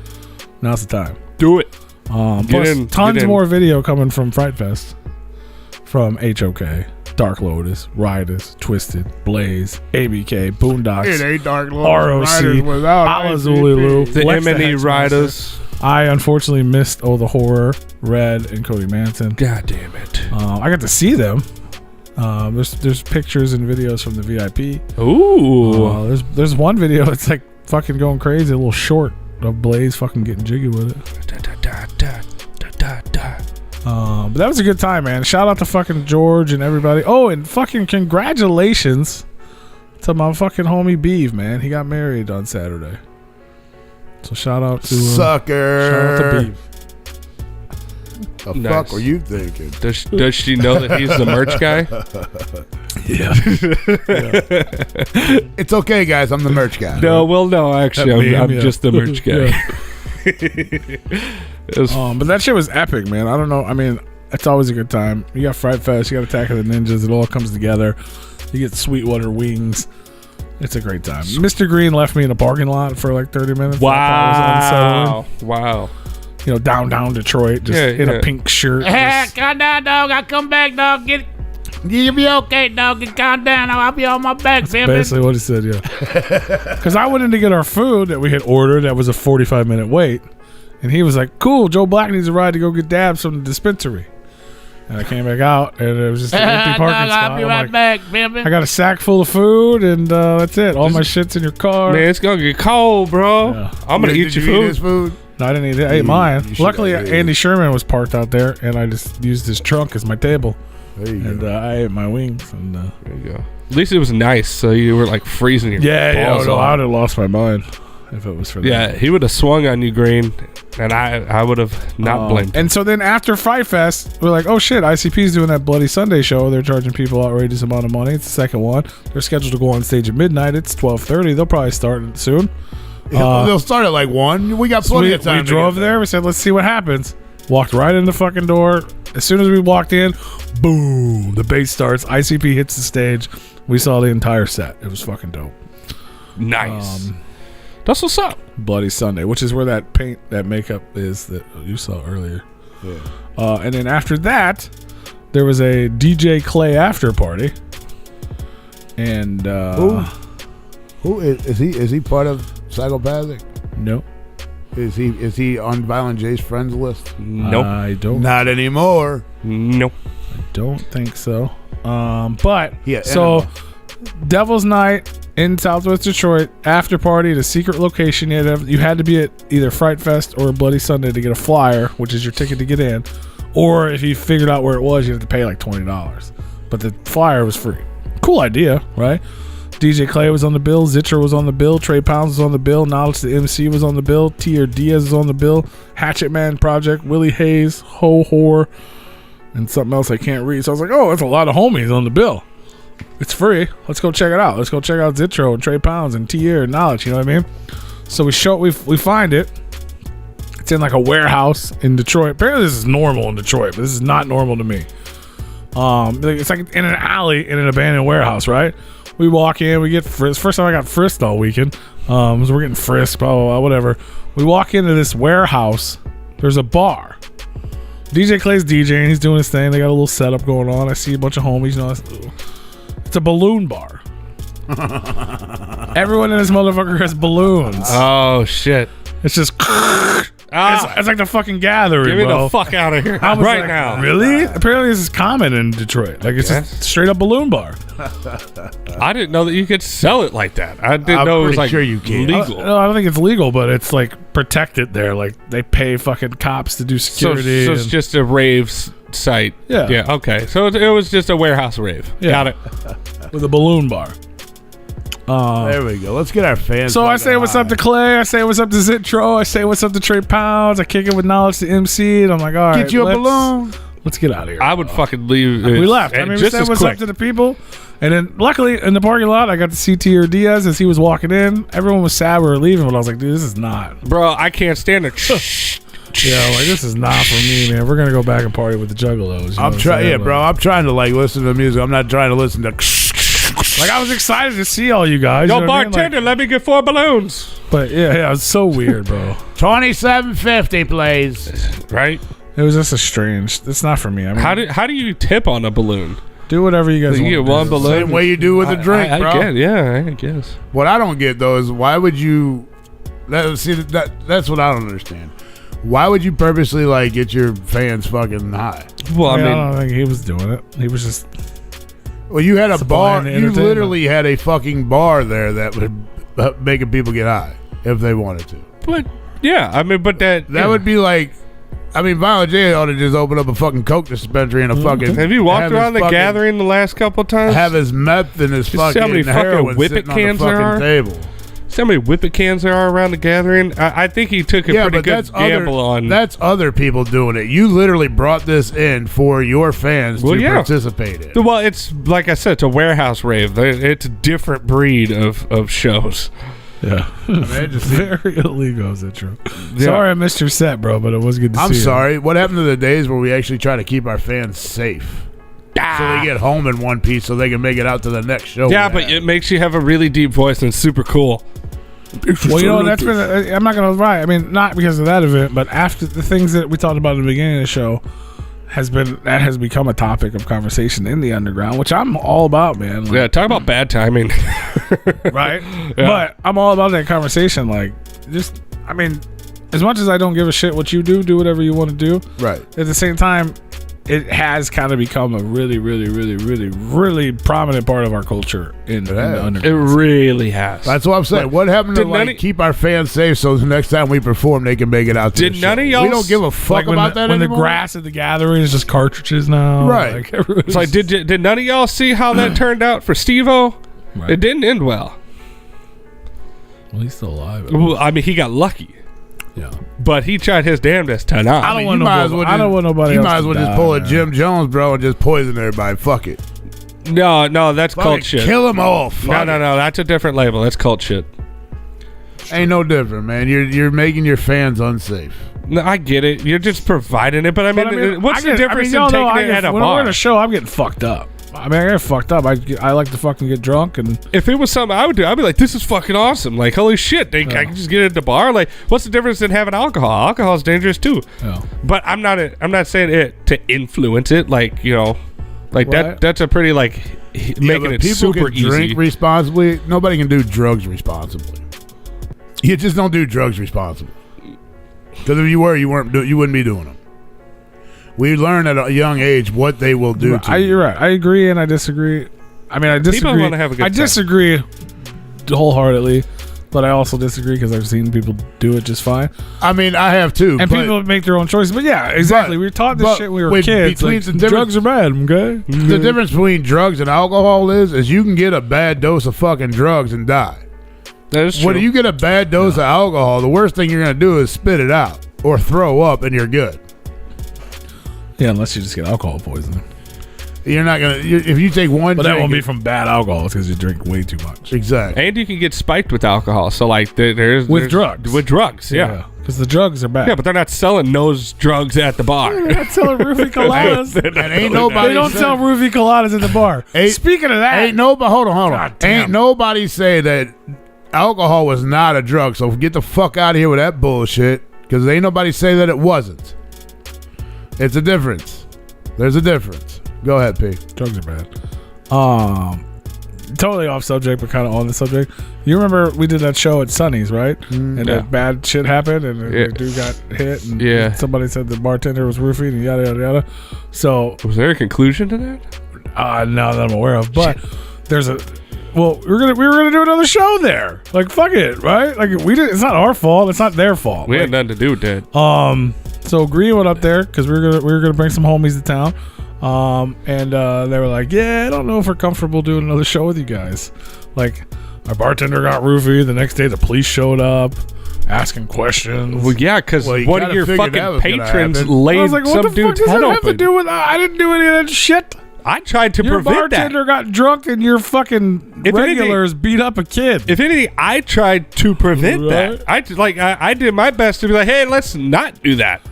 now's the time. Do it. Plus tons more video coming from Fright Fest, from HOK, Dark Lotus, Riders, Twisted, Blaze, ABK, Boondocks, It ain't Dark Lotus ROC, Riders without Alazululu, The Lex M&E Hexmaster. Riders. I unfortunately missed the Horror, Red, and Cody Manson. God damn it. I got to see them. There's pictures and videos from the VIP. Ooh. There's one video that's like fucking going crazy, a little short of Blaze fucking getting jiggy with it. But that was a good time, man. Shout out to fucking George and everybody. Oh, and fucking congratulations to my fucking homie Beeve, man. He got married on Saturday. So shout out to Sucker. shout out to Beeve. The Nice. fuck were you thinking? Does she know that he's the merch guy? Yeah. It's okay, guys. I'm the merch guy. No, well, no, actually, I'm Yeah. just the merch guy. It was But that shit was epic, man. I don't know. I mean, it's always a good time. You got Fright Fest, you got Attack of the Ninjas. It all comes together. You get Sweetwater wings. It's a great time. Mr. Green left me in a parking lot for like 30 minutes. wow. Wow. You know, downtown Detroit, just in a pink shirt. just- calm down, dog. I'll come back, dog. You'll be okay, dog. Calm down. I'll be on my back, Sam. Basically what he said, yeah. Because I went in to get our food that we had ordered. That was a 45-minute wait. And he was like, cool, Joe Black needs a ride to go get dabs from the dispensary. And I came back out, and it was just an empty parking spot. I'll be I'm right like, back, baby. I got a sack full of food, and that's it. All my shit's in your car. Man, it's going to get cold, bro. Yeah. I'm going to eat Did your you eat food. his food? No, I didn't eat it. I ate You mine. should've Luckily, ate it. Andy Sherman was parked out there, and I just used his trunk as my table. There you And go. I ate my wings. And There you go. At least it was nice, so you were like freezing your balls no, I off. would have lost my mind if it was for that. Yeah, he would have swung on you, Green, and I would have not blamed him. And so then after Fright Fest, we're like, oh shit, ICP's doing that Bloody Sunday show. They're charging people outrageous amount of money. It's the second one. They're scheduled to go on stage at midnight. It's 12:30. They'll probably start soon. They'll start at like 1. We got So plenty we of time. to drove get there. We said, let's see what happens. Walked right in the fucking door. As soon as we walked in, boom, the bass starts. ICP hits the stage. We saw the entire set. It was fucking dope. Nice. That's what's up. Bloody Sunday, which is where that paint, that makeup is that you saw earlier. Yeah. And then after that, there was a DJ Clay after party. And Who is he part of Psychopathic? no, Is he on Violent J's friends list? Nope. I don't. Not anymore. Nope. don't think so. But Yeah, so Enema. Devil's Night in Southwest Detroit, after party at a secret location. You had to be at either Fright Fest or Bloody Sunday to get a flyer, which is your ticket to get in. Or if you figured out where it was, you had to pay like $20. But the flyer was free. Cool idea, right? DJ Clay was on the bill, Zitra was on the bill, Trey Pounds was on the bill, Knowledge the MC was on the bill, T.R. Diaz was on the bill, Hatchet Man Project, Willie Hayes, Ho Whore, and something else I can't read. So I was like, oh, that's a lot of homies on the bill. It's free. Let's go check it out. Let's go check out Zitro and Trey Pounds and T.R. and Knowledge, you know what I mean? So we find it. It's in like a warehouse in Detroit. Apparently this is normal in Detroit, but this is not normal to me. It's like in an alley in an abandoned warehouse, right? We walk in, we get frisked. First time I got frisked all weekend. So we're getting frisked, blah, blah, blah, whatever. We walk into this warehouse. There's a bar. DJ Clay's DJing. He's doing his thing. They got a little setup going on. I see a bunch of homies. You know, it's a balloon bar. Everyone in this motherfucker has balloons. Oh, shit. It's just... It's like the fucking Gathering, Get me bro. the fuck out of here right now. Really? Apparently this is common in Detroit. Like it's just straight up balloon bar. I didn't know that you could sell it like that. I didn't know it was like sure you can. legal. No, I don't think it's legal, but it's like protected there. Like they pay fucking cops to do security. So it's just a rave site. Yeah. Yeah. Okay. So it was just a warehouse rave. Yeah. Got it. With a balloon bar. There we go. Let's get our fans. So I say what's up to Clay. I say what's up to Zitro. I say what's up to Trey Pounds. I kick it with Knowledge to MC. And I'm like, all right. Get you a balloon. Let's get out of here. I would fucking leave. We left. I mean, we just said as what's quick. up to the people. And then, luckily, in the parking lot, I got to see T.R. Diaz as he was walking in. Everyone was sad we were leaving, but I was like, dude, this is not. Bro, I can't stand it. Yeah, like, this is not for me, man. We're going to go back and party with the Juggalos. You know I'm what trying. saying? Yeah, bro. I'm trying to like listen to the music. I'm not trying to listen to. Like, I was excited to see all you guys. Yo, you know what I mean? bartender, let me get 4 balloons. But, yeah, it's so weird, bro. $27.50, please. Right? It was just a strange. It's not for me. I mean, How do you tip on a balloon? do whatever you guys You want. get to one do. balloon. Same way you do with a drink, I bro. get, yeah, I guess. What I don't get though is why would you? That's what I don't understand. Why would you purposely like get your fans fucking high? Well, I I mean, don't think he was doing it. He was just. Well, you had a Supplying bar. the You entertainment. literally had a fucking bar there that would making people get high if they wanted to. but yeah, I mean, but that Would be like, I mean, Violent J ought to just open up a fucking coke dispensary and a fucking. Have you walked have around his the fucking- Gathering the last couple of times? Have his meth and his see how fucking many fucking heroin Whippet sitting on the cans there fucking are? table. See how many Whippet cans there are around the Gathering? I think he took a pretty good gamble on. That's other people doing it. You literally brought this in for your fans to participate in. Well, it's like I said, it's a warehouse rave. It's a different breed of shows. Yeah. Man, just Very illegal, is it true? Yeah. Sorry I missed your set, bro, but it was good to see I'm you. sorry. What happened to the days where we actually try to keep our fans safe? So they get home in one piece so they can make it out to the next show. Yeah, but it makes you have a really deep voice and it's super cool. Well, you know, that's been. I'm not gonna lie. I mean, not because of that event, but after the things that we talked about at the beginning of the show has become a topic of conversation in the underground, which I'm all about, man. Like, Yeah, talk about bad timing. right. But I'm all about that conversation. Like, just, I mean, as much as I don't give a shit what you do whatever you want to do. Right. At the same time, it has kind of become a really, really, really, really, really prominent part of our culture in the has. It underground. really has. That's what I'm saying. What happened to did none like of- keep our fans safe so the next time we perform they can make it out to Did the none show? of y'all We don't give a fuck Like when about the, that when anymore. the grass at the Gathering is just cartridges now. Right. Like, everyone's- It's like, did none of y'all see how that turned out for Steve-O? Right. It didn't end well. Well, he's still alive. Well, I mean, he got lucky, Yeah. but he tried his damnedest to not. I don't You want might as nobody- well I don't just- want nobody You else might as to well just die, pull a man. Jim Jones, bro, and just poison everybody. Fuck it. No, that's Fuck cult it. shit. Kill them all. Fuck No, it. that's a different label. That's cult shit. Ain't no different, man. You're making your fans unsafe. No, I get it. You're just providing it, but I mean, what's the difference in y'all know taking it at a when we're bar? in a show, I'm getting fucked up. I mean, I get fucked up. I like to fucking get drunk and If it was something I would do, I'd be like, "This is fucking awesome!" Like, holy shit, I can just get it at the bar. Like, what's the difference in having alcohol? Alcohol is dangerous too. yeah. But I'm not saying it to influence it. Like, you know, like Right. that's a pretty like making but it people super can easy. drink responsibly. Nobody can do drugs responsibly. You just don't do drugs responsibly. Because if you were, you wouldn't be doing them. We learn at a young age what they will do to you. You're right. I agree and I disagree. I mean, I disagree. People want to have a good time. Disagree wholeheartedly, but I also disagree because I've seen people do it just fine. I mean, I have too. And people make their own choices. But yeah, exactly. We were taught this shit when we were kids. Like, drugs are bad, okay? The difference between drugs and alcohol is you can get a bad dose of fucking drugs and die. That is true. When you get a bad dose of alcohol, the worst thing you're going to do is spit it out or throw up and you're good. Yeah, unless you just get alcohol poisoning. You're not going to... If you take one But that won't be from bad alcohol. It's because you drink way too much. Exactly. And you can get spiked with alcohol. So, like, there's drugs. With drugs, yeah. Because the drugs are bad. Yeah, but they're not selling those drugs at the bar. They're not selling roofie coladas. And ain't nobody... They don't sell roofie coladas at the bar. Speaking of that... Ain't nobody... Hold on. Ain't nobody say that alcohol was not a drug. So get the fuck out of here with that bullshit. Because ain't nobody say that it wasn't. It's a difference. There's a difference. Go ahead, P. Drugs are bad. Totally off subject, but kind of on the subject. You remember we did that show at Sonny's, right? And that bad shit happened, and the dude got hit, and somebody said the bartender was roofied, and yada yada yada. So was there a conclusion to that? No, that I'm aware of. But there's a. Well, we were gonna do another show there. Like fuck it, right? Like we did. It's not our fault. It's not their fault. We had nothing to do with that. So Green went up there because we were gonna bring some homies to town. And they were like, yeah, I don't know if we're comfortable doing another show with you guys. Like, our bartender got roofied. The next day, the police showed up asking questions. Well, yeah, because one of your fucking patrons laid some dude's head open. I didn't do any of that shit. I tried to prevent that. Your bartender got drunk and your fucking regulars beat up a kid. If anything, I tried to prevent that. I did my best to be like, hey, let's not do that.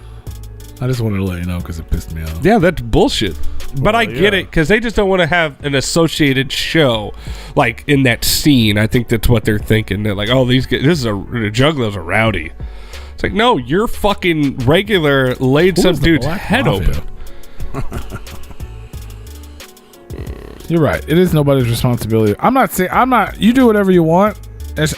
I just wanted to let you know because it pissed me off. Yeah, that's bullshit. But I get it because they just don't want to have an associated show like in that scene. I think that's what they're thinking. They're like, oh, these guys, the juggalos are rowdy. It's like, no, your fucking regular laid some dude's head open. You're right. It is nobody's responsibility. You do whatever you want.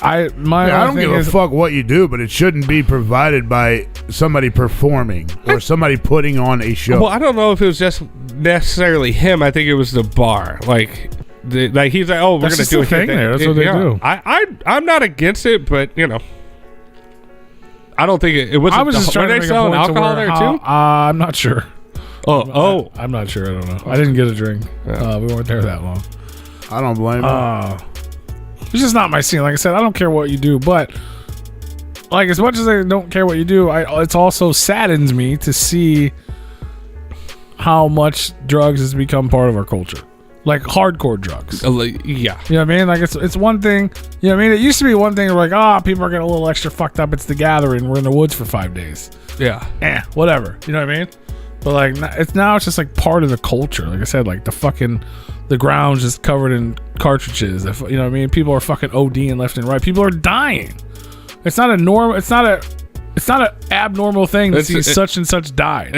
I don't give a fuck what you do, but it shouldn't be provided by somebody performing or somebody putting on a show. Well, I don't know if it was just necessarily him. I think it was the bar. Like he's like, oh, we're going to do a thing there. That's what they do. I'm not against it, but you know, I don't think it was. I was just trying to make selling alcohol there too. I'm not sure. I'm not sure. I don't know. I didn't get a drink. We weren't there that long. I don't blame you. It's just not my scene. Like I said, I don't care what you do, but like as much as I don't care what you do, it also saddens me to see how much drugs has become part of our culture. Like hardcore drugs. Yeah. You know what I mean? Like it's one thing, you know what I mean? It used to be one thing like, people are getting a little extra fucked up. It's the gathering. We're in the woods for 5 days. Yeah. Whatever. You know what I mean? But like it's just like part of the culture. Like I said, like the ground's just covered in cartridges. You know what I mean? People are fucking ODing left and right. People are dying. It's not an abnormal thing to see such and such die.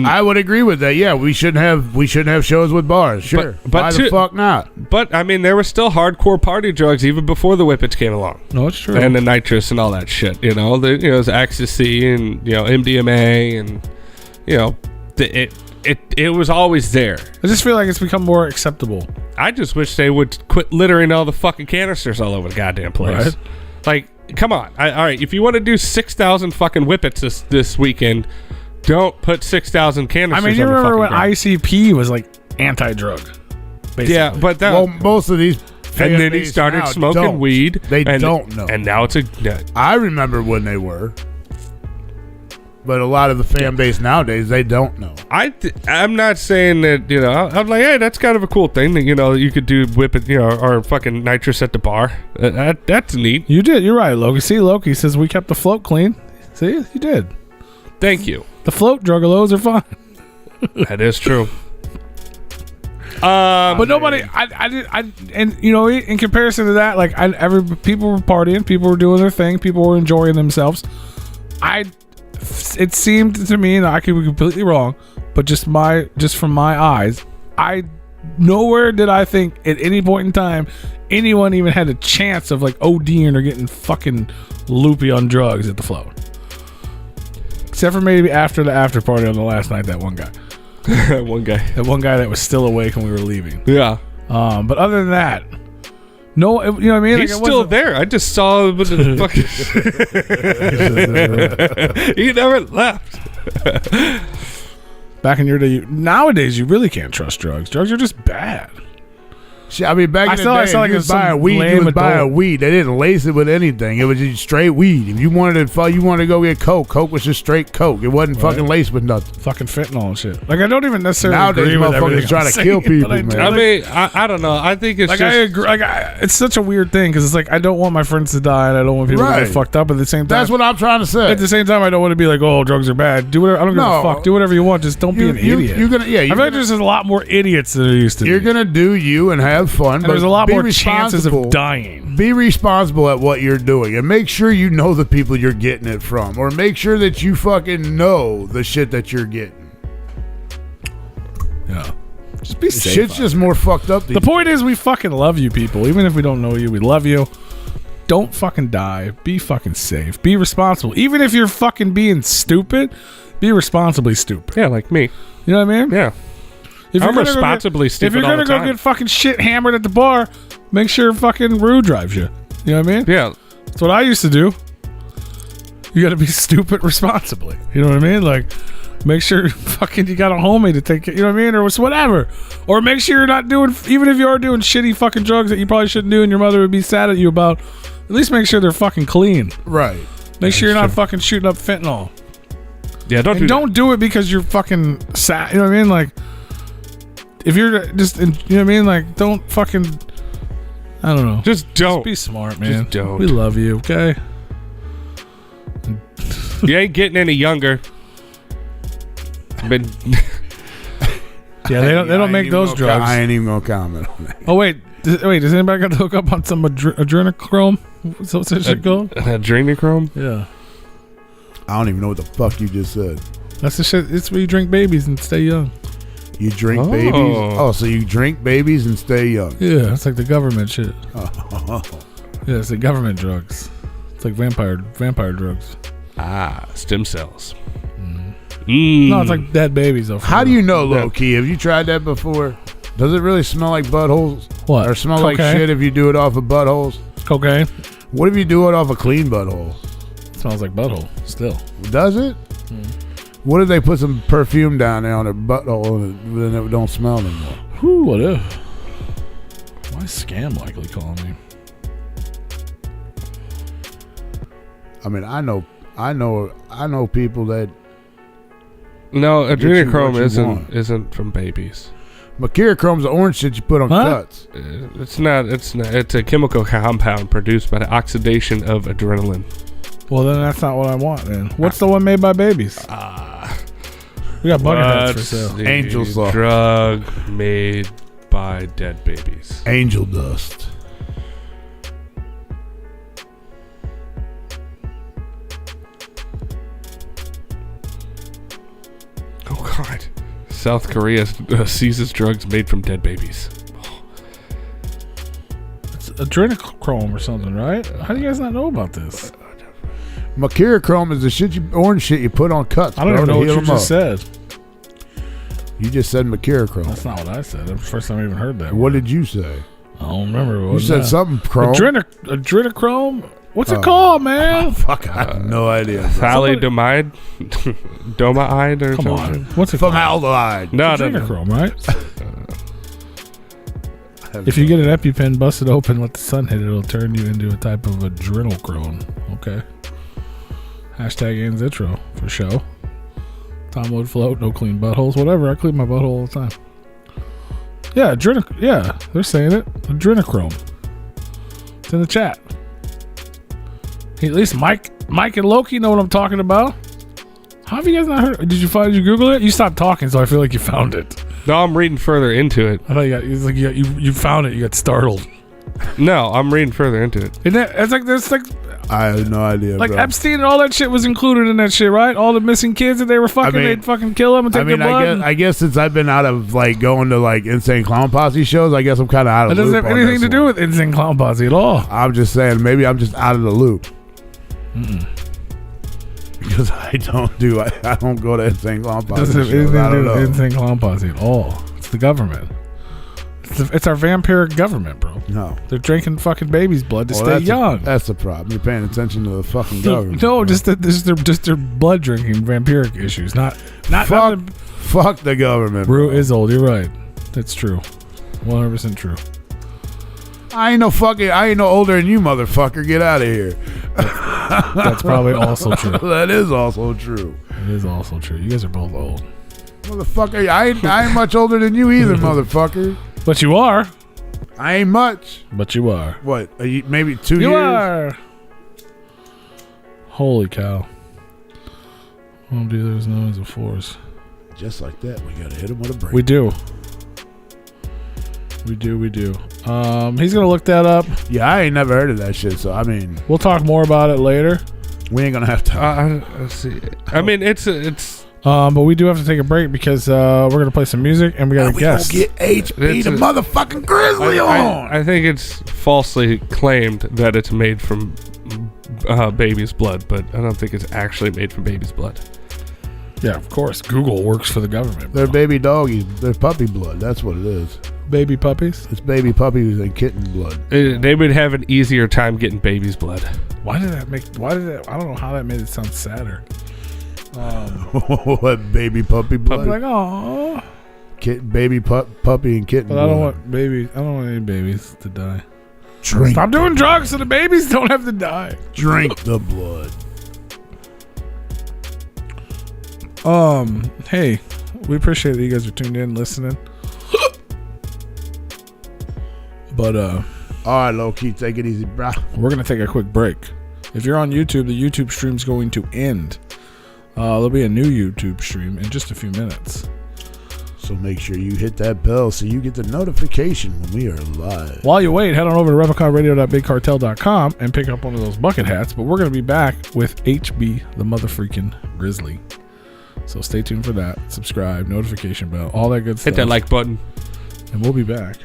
I would agree with that. Yeah, we shouldn't have shows with bars. Sure, but why the fuck not? But I mean, there were still hardcore party drugs even before the whippets came along. No, it's true. And the nitrous and all that shit. You know, it was ecstasy and MDMA and it was always there. I just feel like it's become more acceptable. I just wish they would quit littering all the fucking canisters all over the goddamn place. Right. Like, come on. All right, if you want to do 6,000 fucking whippets this weekend, don't put 6,000 canisters. I mean, you remember when ICP was like anti-drug? Basically. Yeah, but most of these. And then he started smoking weed. They don't know. And now it's I remember when they were. But a lot of the fan base nowadays, they don't know. I'm not saying that, I'm like, hey, that's kind of a cool thing that, you could do whippet, or fucking nitrous at the bar. That's neat. You did. You're right, Loki. See, Loki says we kept the float clean. See, you did. Thank you. The float druggalos are fine. That is true. But nobody, in comparison to that, like people were partying, people were doing their thing, people were enjoying themselves. It seemed to me, and I could be completely wrong, but just from my eyes, nowhere did I think at any point in time anyone even had a chance of like ODing or getting fucking loopy on drugs at the float. Except for maybe after the after party on the last night, that one guy. That one guy that was still awake when we were leaving. Yeah. But other than that, no, you know what I mean? He's still there. I just saw him with the fucking... He never left. Back in your day, nowadays you really can't trust drugs. Drugs are just bad. I mean, back in the day, if you was buying weed, you was buying weed. They didn't lace it with anything. It was just straight weed. If you wanted to go get coke, coke was just straight coke. It wasn't fucking laced with nothing. Fucking fentanyl and shit. Like, I don't even necessarily nowadays agree with motherfuckers trying to kill people, man. I mean, I don't know. I think it's like, just... I agree. Like, it's such a weird thing because it's like I don't want my friends to die and I don't want people to get fucked up. At the same time, that's what I'm trying to say. At the same time, I don't want to be like, oh, drugs are bad. Do whatever. I don't give a fuck. Do whatever you want. Just don't be an idiot. I feel like there's a lot more idiots than there used to be. You're gonna do you and have fun, but there's a lot more chances of dying. Be responsible at what you're doing and make sure you know the people you're getting it from, or make sure that you fucking know the shit that you're getting. Yeah. Just be safe. Shit's just more fucked up. The point is, we fucking love you people. Even if we don't know you, we love you. Don't fucking die. Be fucking safe. Be responsible. Even if you're fucking being stupid, be responsibly stupid. Yeah, like me. You know what I mean? Yeah. If I'm responsibly stupid. If you're gonna go get fucking shit hammered at the bar, make sure fucking Rue drives you. You know what I mean? Yeah. That's what I used to do. You gotta be stupid responsibly. You know what I mean? Like, make sure fucking you got a homie to take it, you know what I mean? Or whatever. Or make sure you're not doing, even if you are doing shitty fucking drugs that you probably shouldn't do and your mother would be sad at you about, at least make sure they're fucking clean. Right. Make sure you're not fucking shooting up fentanyl. Yeah, don't do it because you're fucking sad. You know what I mean? Like, if you're just, you know what I mean? Like, don't fucking, I don't know. Just don't. Just be smart, man. Just don't. We love you, okay? You ain't getting any younger. But yeah, they don't make those drugs. I ain't even gonna comment on that. Oh wait, does anybody got to hook up on some adrenochrome? What's that shit called? Adrenochrome? Yeah. I don't even know what the fuck you just said. That's the shit. It's where you drink babies and stay young. You drink babies? Oh, so you drink babies and stay young? Yeah, it's like the government shit. Oh. Yeah, it's the government drugs. It's like vampire drugs. Stem cells. No, it's like dead babies. Though. How do you know, low key? Have you tried that before? Does it really smell like buttholes? What? Or smell like shit if you do it off of buttholes? Cocaine. What if you do it off a clean butthole? It smells like butthole still. Does it? What if they put some perfume down there on their butthole and then it don't smell anymore? Whew, what if? Why is Scam likely calling me? I mean, I know people that. No, adrenochrome want. isn't from babies. Mercurychrome's the orange shit you put on cuts. It's not. It's a chemical compound produced by the oxidation of adrenaline. Well, then that's not what I want. Then what's the one made by babies? We got Bucketheads for sale. Angel Soft. Drug made by dead babies. Angel dust. Oh God! South Korea seizes drugs made from dead babies. It's adrenochrome or something, right? How do you guys not know about this? Mercurochrome is the orange shit you put on cuts. I don't even know what you just said. You just said mercurochrome. That's not what I said. That's the first time I even heard that. What did you say? I don't remember. You said something chrome. Adrenochrome? What's it called, man? Fuck, I have no idea. Thalidomide? Domaide or Come something? on. What's it called? Formaldehyde. No. Adrenochrome, right? If you get an EpiPen, bust it open, let the sun hit it, it'll turn you into a type of adrenochrome. Okay. Hashtag Ann's intro for show. Tom would float, no clean buttholes, whatever. I clean my butthole all the time. Yeah, yeah, they're saying it. Adrenochrome. It's in the chat. At least Mike and Loki know what I'm talking about. How have you guys not heard? Did you Google it? You stopped talking, so I feel like you found it. No, I'm reading further into it. I thought you found it. You got startled. No, I'm reading further into it. It's like I have no idea. Like, bro. Epstein and all that shit was included in that shit, right? All the missing kids that they were fucking, they'd fucking kill them and take their blood. I guess since I've been out of like going to like Insane Clown Posse shows, I guess I'm kind of out of the loop. It doesn't have anything to do with Insane Clown Posse at all. I'm just saying, maybe I'm just out of the loop. Because I don't go to Insane Clown Posse. Doesn't have shows. anything I to do don't with know. Insane Clown Posse at all. It's the government. It's our vampiric government, bro. No. They're drinking fucking baby's blood to stay that's young. That's the problem. You're paying attention to the fucking government. No, bro. just their blood drinking vampiric issues. Not Fuck the government. Brew bro. is old. You're right. That's true. 100% true. I ain't no older than you, motherfucker. Get out of here. That's probably also true. That is also true. It is also true. You guys are both old. Motherfucker, I ain't much older than you either, motherfucker. But you are. I ain't much. But you are. What? Maybe 2 years? You are. Holy cow. Oh, dude, there's no as a force. Just like that, we gotta hit him with a break. We do. We do. He's gonna look that up. Yeah, I ain't never heard of that shit, so I mean, We'll talk more about it later. we ain't gonna have time. Let's see. I mean, it's But we do have to take a break because we're gonna play some music and we got a we guest. gonna get HP It's the a- motherfucking Grizzly on. I think it's falsely claimed that it's made from baby's blood, but I don't think it's actually made from baby's blood. Yeah, of course. Google works for the government. They're bro. baby doggies. They're puppy blood. That's what it is. Baby puppies. It's baby puppies and kitten blood. They would have an easier time getting baby's blood. Why did that? I don't know how that made it sound sadder. What baby puppy blood? I'm like, oh. Baby puppy and kitten But blood. I don't want any babies to die. Drink. Stop doing drugs so the babies don't have to die. Drink the blood. Hey, we appreciate that you guys are tuned in, listening. But All right, low key, take it easy, bro. we're gonna take a quick break. If you're on YouTube, the YouTube stream's going to end. There'll be a new YouTube stream in just a few minutes. So make sure you hit that bell so you get the notification when we are live. While you wait, head on over to repliconradio.bigcartel.com and pick up one of those bucket hats. But we're gonna be back with HB the motherfreaking Grizzly. So stay tuned for that. Subscribe, notification bell, all that good stuff. Hit that like button. And we'll be back.